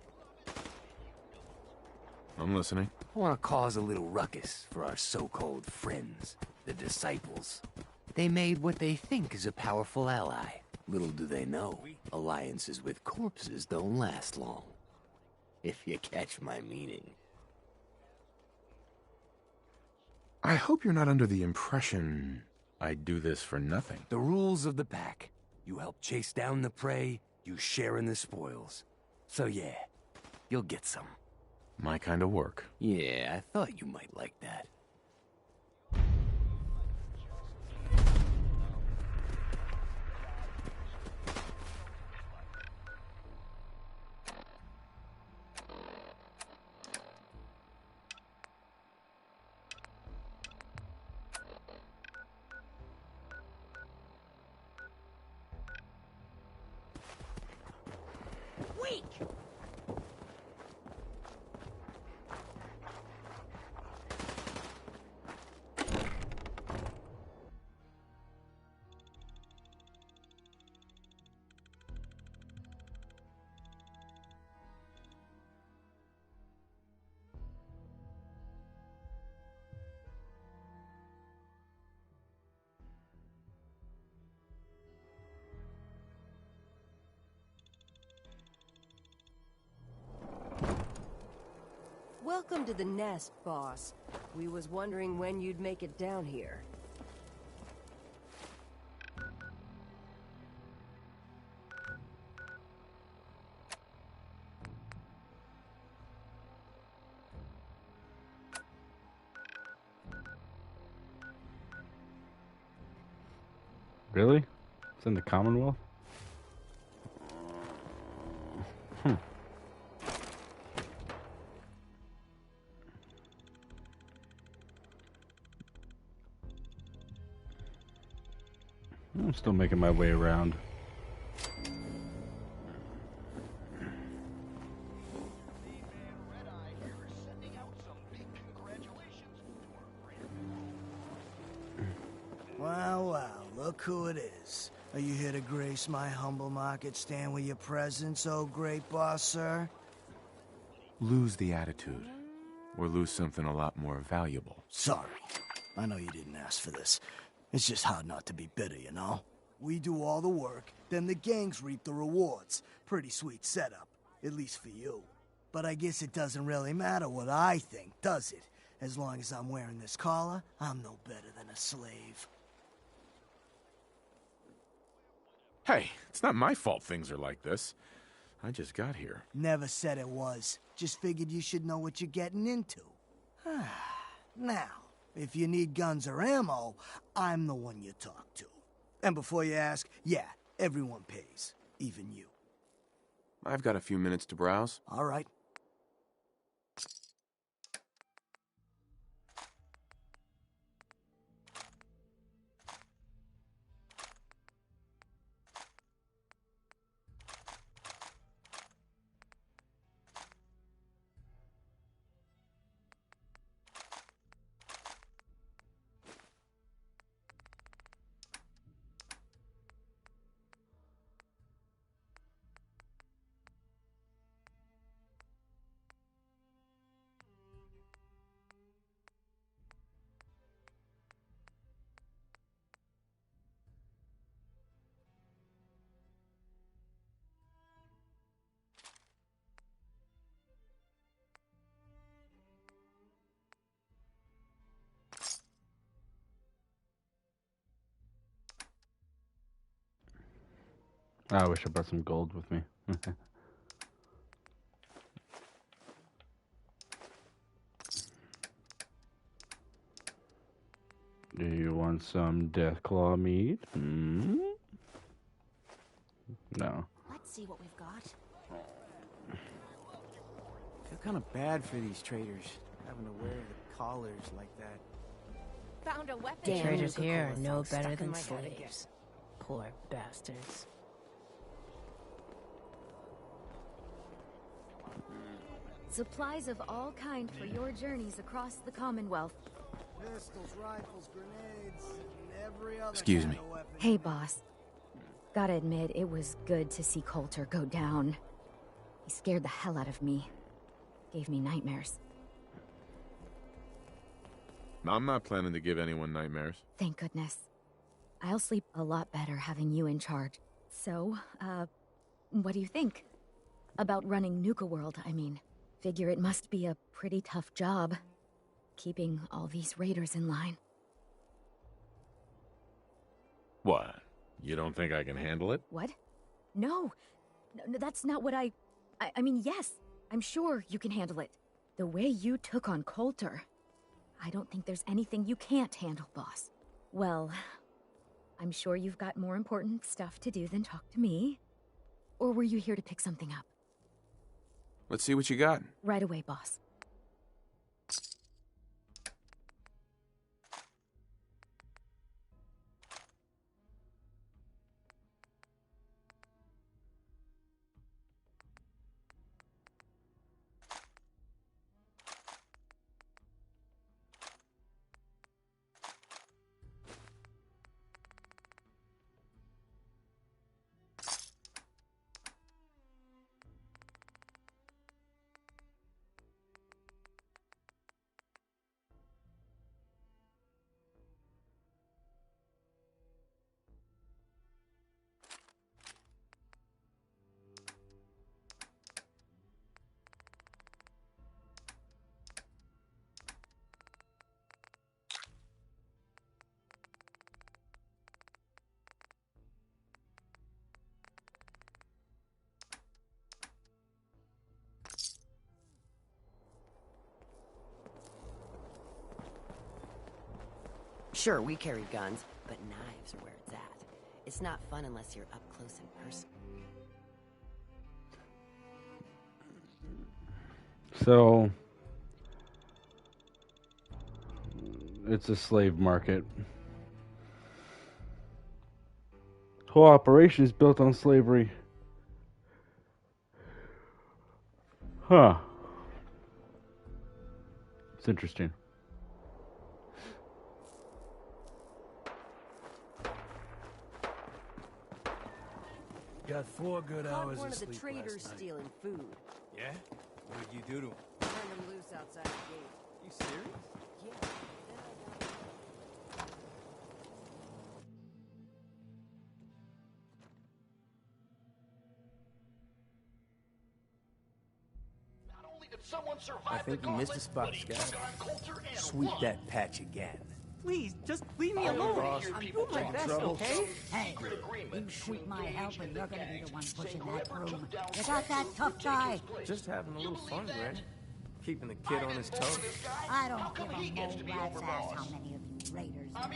I'm listening. I want to cause a little ruckus for our so-called friends, the disciples. They made what they think is a powerful ally. Little do they know, alliances with corpses don't last long. If you catch my meaning. I hope you're not under the impression I do this for nothing. The rules of the pack. You help chase down the prey, you share in the spoils. So yeah, you'll get some. My kind of work. Yeah, I thought you might like that. Welcome to the nest, boss. We was wondering when you'd make it down here. Really? It's in the Commonwealth? I'm still making my way around. Well, well, look who it is. Are you here to grace my humble market stand with your presence, oh great boss, sir? Lose the attitude, or lose something a lot more valuable. Sorry. I know you didn't ask for this. It's just hard not to be bitter, you know? We do all the work, then the gangs reap the rewards. Pretty sweet setup, at least for you. But I guess it doesn't really matter what I think, does it? As long as I'm wearing this collar, I'm no better than a slave. Hey, it's not my fault things are like this. I just got here. Never said it was. Just figured you should know what you're getting into. Now, if you need guns or ammo, I'm the one you talk to. And before you ask, yeah, everyone pays. Even you. I've got a few minutes to browse. All right. I wish I brought some gold with me. Do you want some Deathclaw meat? Hmm? No. Let's see what we've got. I feel kind of bad for these traders, having to wear the collars like that. Found a weapon. Damn, traders here are no Stuck better in than my head again. slaves. Poor bastards. Supplies of all kind for your journeys across the Commonwealth. Pistols, rifles, grenades, and every other Excuse me. kind of weapon. Hey, boss. Gotta admit, it was good to see Coulter go down. He scared the hell out of me. Gave me nightmares. I'm not planning to give anyone nightmares. Thank goodness. I'll sleep a lot better having you in charge. So, what do you think? About running Nuka-World, I mean. Figure it must be a pretty tough job, keeping all these raiders in line. What? You don't think I can handle it? What? No, that's not what I mean, yes, I'm sure you can handle it. The way you took on Coulter, I don't think there's anything you can't handle, boss. Well, I'm sure you've got more important stuff to do than talk to me. Or were you here to pick something up? Let's see what you got. Right away, boss. Sure, we carry guns, but knives are where it's at. It's not fun unless you're up close in person. So, it's a slave market. Whole operation is built on slavery. Huh. It's interesting. Got 4 good hours One of of the sleep traders last night. stealing food. Yeah? What did you do to him? Turned him loose outside the gate. You serious? Yeah. I think you missed a spot, Scott. Sweep that patch again. Please, just leave me alone. I'm doing my best, okay? Hey, you sweep my help and you're gonna be the one pushing that broom. You got that tough guy? Just having a little fun, Gren. Keeping the kid on his toes. I don't give a mole rat's ass how many of you raiders there are.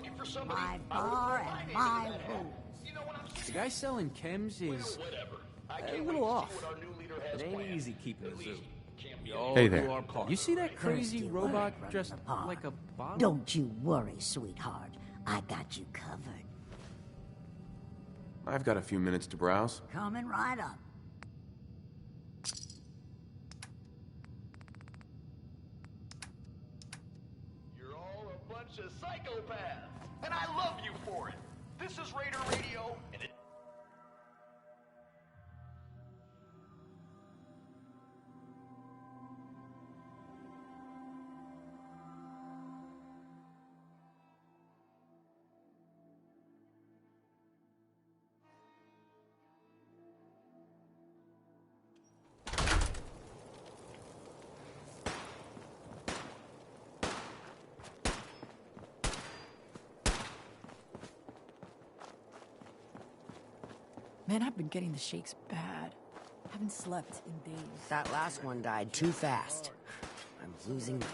Here, my bar and my rules. The guy selling chems is a little off. It ain't easy keeping the zoo. We all Hey do there. our part. You see that First crazy you robot work, dressed run the bar. like a bottle? Don't you worry, sweetheart. I got you covered. I've got a few minutes to browse. Coming right up. You're all a bunch of psychopaths, and I love you for it. This is Raider Radio, and it... Man, I've been getting the shakes bad. Haven't slept in days. That last one died too fast. I'm losing my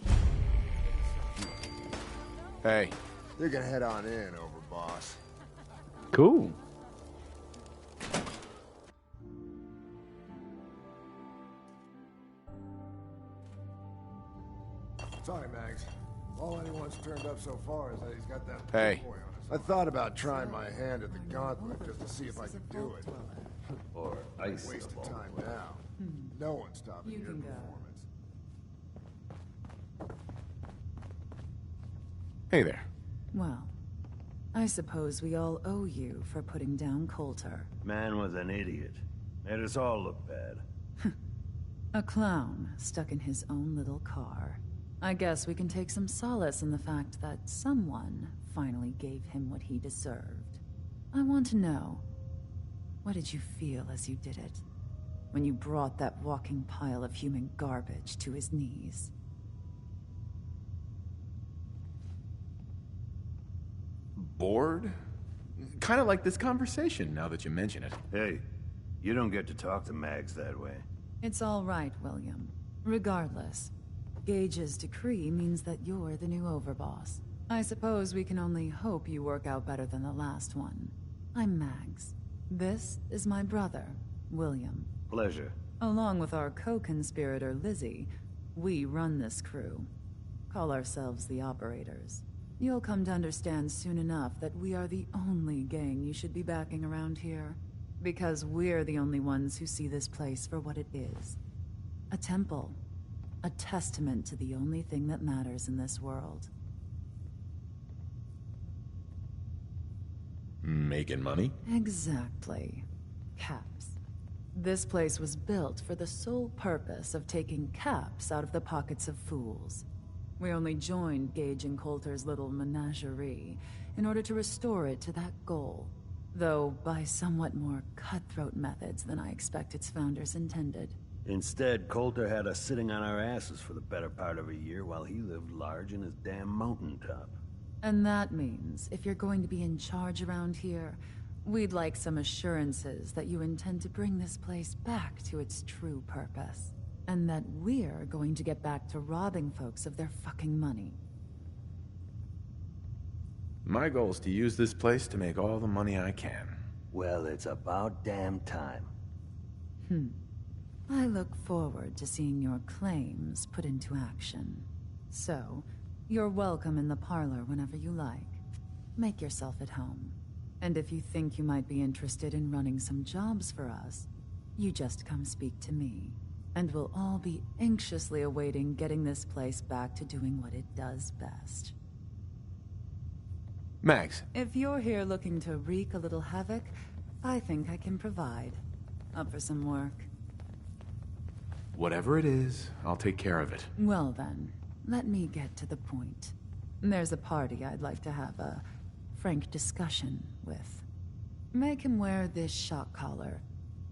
touch. Hey. You can head on in, Overboss. Cool. Sorry, Mags. All anyone's turned up so far is that he's got that Hey. boy on his. I thought about trying my hand at the gauntlet just to see if I could do it. Or ice Waste the of time vault. now. No one's stopping You your can go. performance. Hey there. Well, I suppose we all owe you for putting down Coulter. Man was an idiot. Made us all look bad. A clown stuck in his own little car. I guess we can take some solace in the fact that someone finally gave him what he deserved. I want to know, what did you feel as you did it? When you brought that walking pile of human garbage to his knees? Bored? Kind of like this conversation, now that you mention it. Hey, you don't get to talk to Mags that way. It's all right, William. Regardless, Gage's decree means that you're the new overboss. I suppose we can only hope you work out better than the last one. I'm Mags. This is my brother, William. Pleasure. Along with our co-conspirator, Lizzie, we run this crew. Call ourselves the Operators. You'll come to understand soon enough that we are the only gang you should be backing around here. Because we're the only ones who see this place for what it is. A temple. A testament to the only thing that matters in this world. Making money? Exactly. Caps. This place was built for the sole purpose of taking caps out of the pockets of fools. We only joined Gage and Coulter's little menagerie in order to restore it to that goal, though by somewhat more cutthroat methods than I expect its founders intended. Instead, Coulter had us sitting on our asses for the better part of a year while he lived large in his damn mountaintop. And that means, if you're going to be in charge around here, we'd like some assurances that you intend to bring this place back to its true purpose. And that we're going to get back to robbing folks of their fucking money. My goal is to use this place to make all the money I can. Well, it's about damn time. I look forward to seeing your claims put into action. So, you're welcome in the parlor whenever you like. Make yourself at home. And if you think you might be interested in running some jobs for us, you just come speak to me. And we'll all be anxiously awaiting getting this place back to doing what it does best. Mags. If you're here looking to wreak a little havoc, I think I can provide. Up for some work? Whatever it is, I'll take care of it. Well then, let me get to the point. There's a party I'd like to have a frank discussion with. Make him wear this shock collar.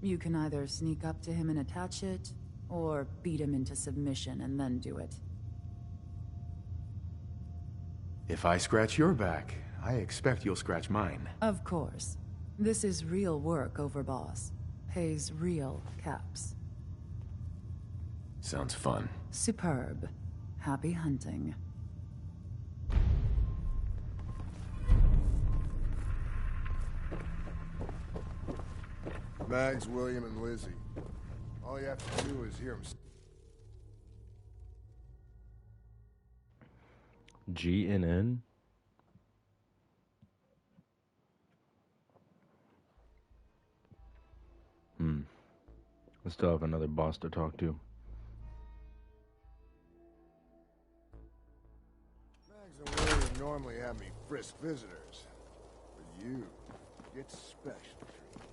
You can either sneak up to him and attach it, or beat him into submission and then do it. If I scratch your back, I expect you'll scratch mine. Of course. This is real work, Overboss. Pays real caps. Sounds fun. Superb. Happy hunting. Mags, William, and Lizzie. All you have to do is hear them. GNN? I still have another boss to talk to. Mags and William normally have me frisk visitors, but you get special treatment.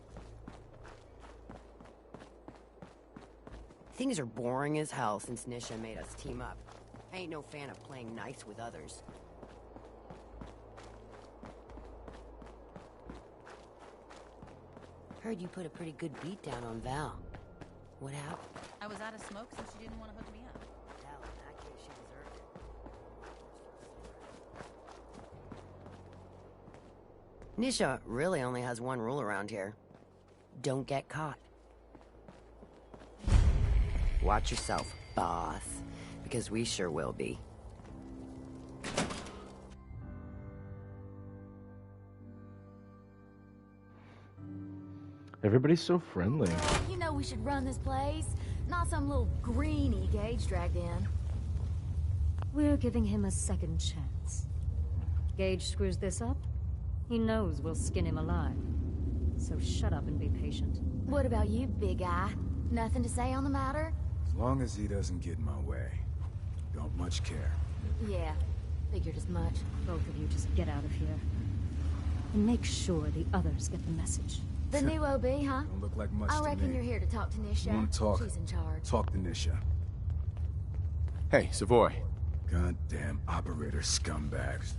Things are boring as hell since Nisha made us team up. I ain't no fan of playing nice with others. Heard you put a pretty good beat down on Val. What happened? I was out of smoke, so she didn't want to hook me up. Hell, in that case, she deserved it. Nisha really only has one rule around here. Don't get caught. Watch yourself, boss. Because we sure will be. Everybody's so friendly. You know we should run this place. Not some little greenie Gage dragged in. We're giving him a second chance. Gage screws this up, he knows we'll skin him alive. So shut up and be patient. What about you, big eye? Nothing to say on the matter? As long as he doesn't get in my way. Don't much care. Yeah, figured as much. Both of you just get out of here. And make sure the others get the message. The new OB, huh? Don't look like much I to reckon me. you're here to talk to Nisha. You want to talk? She's in charge. Talk to Nisha. Hey, Savoy. Goddamn operator scumbags.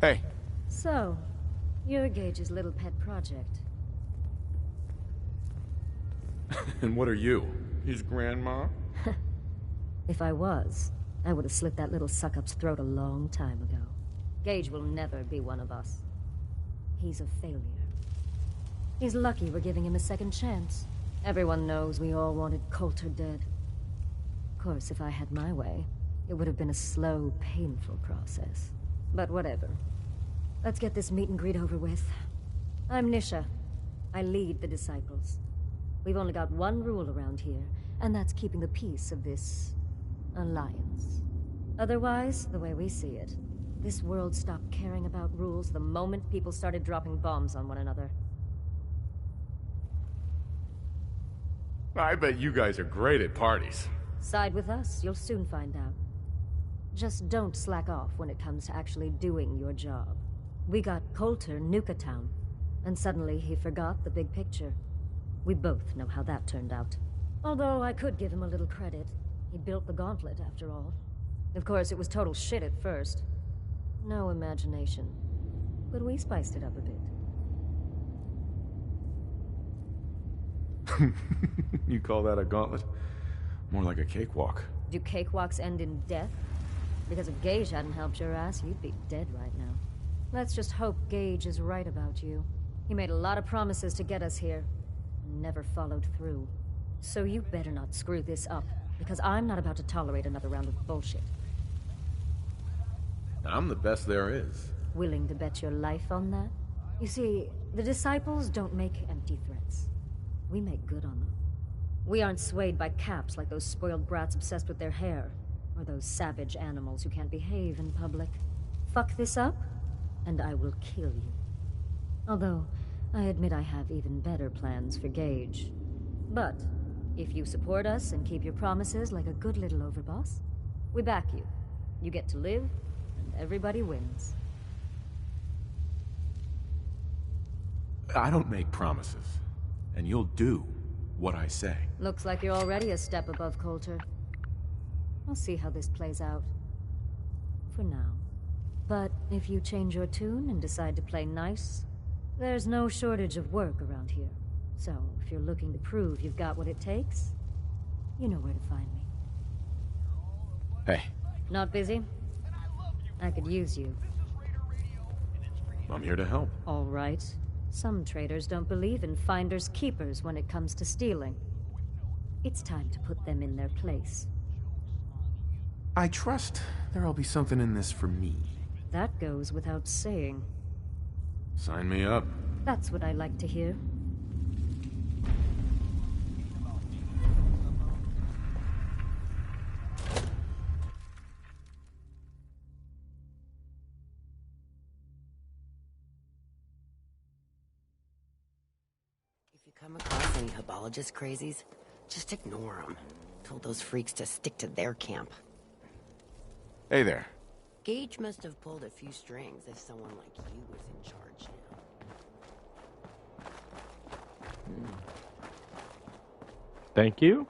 Hey. So, you're Gage's little pet project. And what are you? His grandma? If I was, I would have slit that little suck-up's throat a long time ago. Gage will never be one of us. He's a failure. He's lucky we're giving him a second chance. Everyone knows we all wanted Coulter dead. Of course, if I had my way, it would have been a slow, painful process. But whatever. Let's get this meet and greet over with. I'm Nisha. I lead the Disciples. We've only got one rule around here, and that's keeping the peace of this alliance. Otherwise, the way we see it, this world stopped caring about rules the moment people started dropping bombs on one another. I bet you guys are great at parties. Side with us, you'll soon find out. Just don't slack off when it comes to actually doing your job. We got Coulter Nuka-Town, and suddenly he forgot the big picture. We both know how that turned out. Although I could give him a little credit. He built the gauntlet, after all. Of course, it was total shit at first. No imagination. But we spiced it up a bit. You call that a gauntlet? More like a cakewalk. Do cakewalks end in death? Because if Gage hadn't helped your ass, you'd be dead right now. Let's just hope Gage is right about you. He made a lot of promises to get us here, and never followed through. So you better not screw this up, because I'm not about to tolerate another round of bullshit. I'm the best there is. Willing to bet your life on that? You see, the Disciples don't make empty threats. We make good on them. We aren't swayed by caps like those spoiled brats obsessed with their hair, or those savage animals who can't behave in public. Fuck this up, and I will kill you. Although, I admit I have even better plans for Gage. But, if you support us and keep your promises like a good little overboss, we back you. You get to live, and everybody wins. I don't make promises, and you'll do what I say. Looks like you're already a step above Coulter. I'll see how this plays out. For now. But if you change your tune and decide to play nice, there's no shortage of work around here. So, if you're looking to prove you've got what it takes, you know where to find me. Hey. Not busy? I could use you. I'm here to help. All right. Some traders don't believe in finders keepers when it comes to stealing. It's time to put them in their place. I trust there'll be something in this for me. That goes without saying. Sign me up. That's what I like to hear. If you come across any Hebologist crazies, just ignore them. Told those freaks to stick to their camp. Hey there. Gage must have pulled a few strings if someone like you was in charge now. Thank you.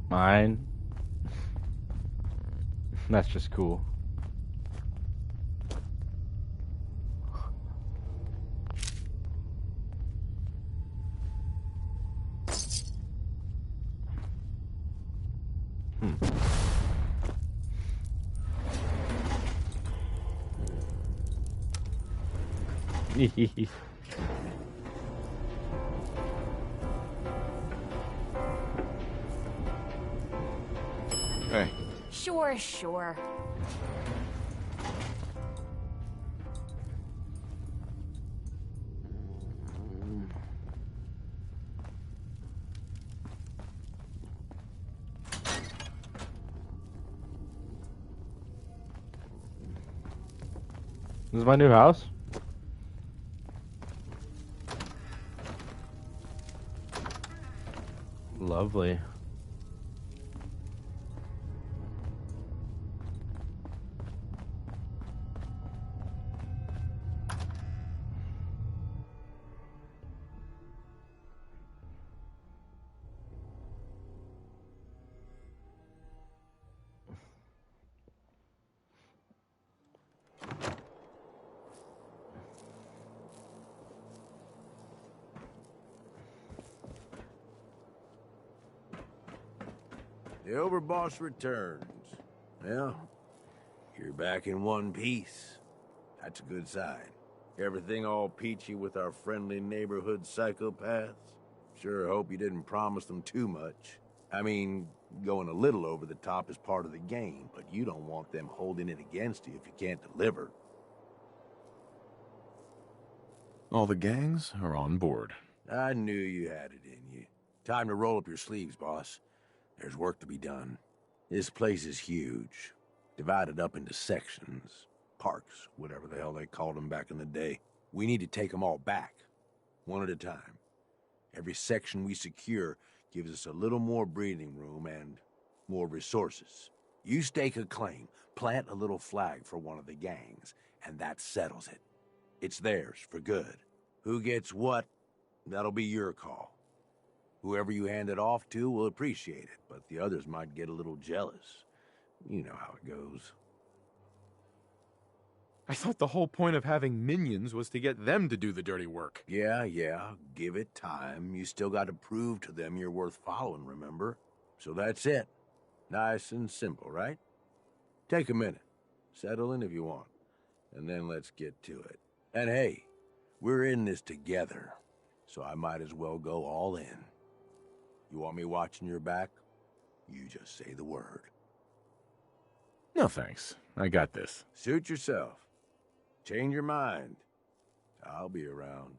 Mine. That's just cool. Hey. Sure. This is my new house. lovely. The overboss returns. Well, you're back in one piece. That's a good sign. Everything all peachy with our friendly neighborhood psychopaths? Sure hope you didn't promise them too much. I mean, going a little over the top is part of the game, but you don't want them holding it against you if you can't deliver. All the gangs are on board. I knew you had it in you. Time to roll up your sleeves, boss. There's work to be done. This place is huge. Divided up into sections. Parks, whatever the hell they called them back in the day. We need to take them all back. One at a time. Every section we secure gives us a little more breathing room and more resources. You stake a claim, plant a little flag for one of the gangs, and that settles it. It's theirs for good. Who gets what, that'll be your call. Whoever you hand it off to will appreciate it, but the others might get a little jealous. You know how it goes. I thought the whole point of having minions was to get them to do the dirty work. Yeah, give it time. You still got to prove to them you're worth following, remember? So that's it. Nice and simple, right? Take a minute. Settle in if you want. And then let's get to it. And hey, we're in this together, so I might as well go all in. You want me watching your back? You just say the word. No thanks. I got this. Suit yourself. Change your mind. I'll be around.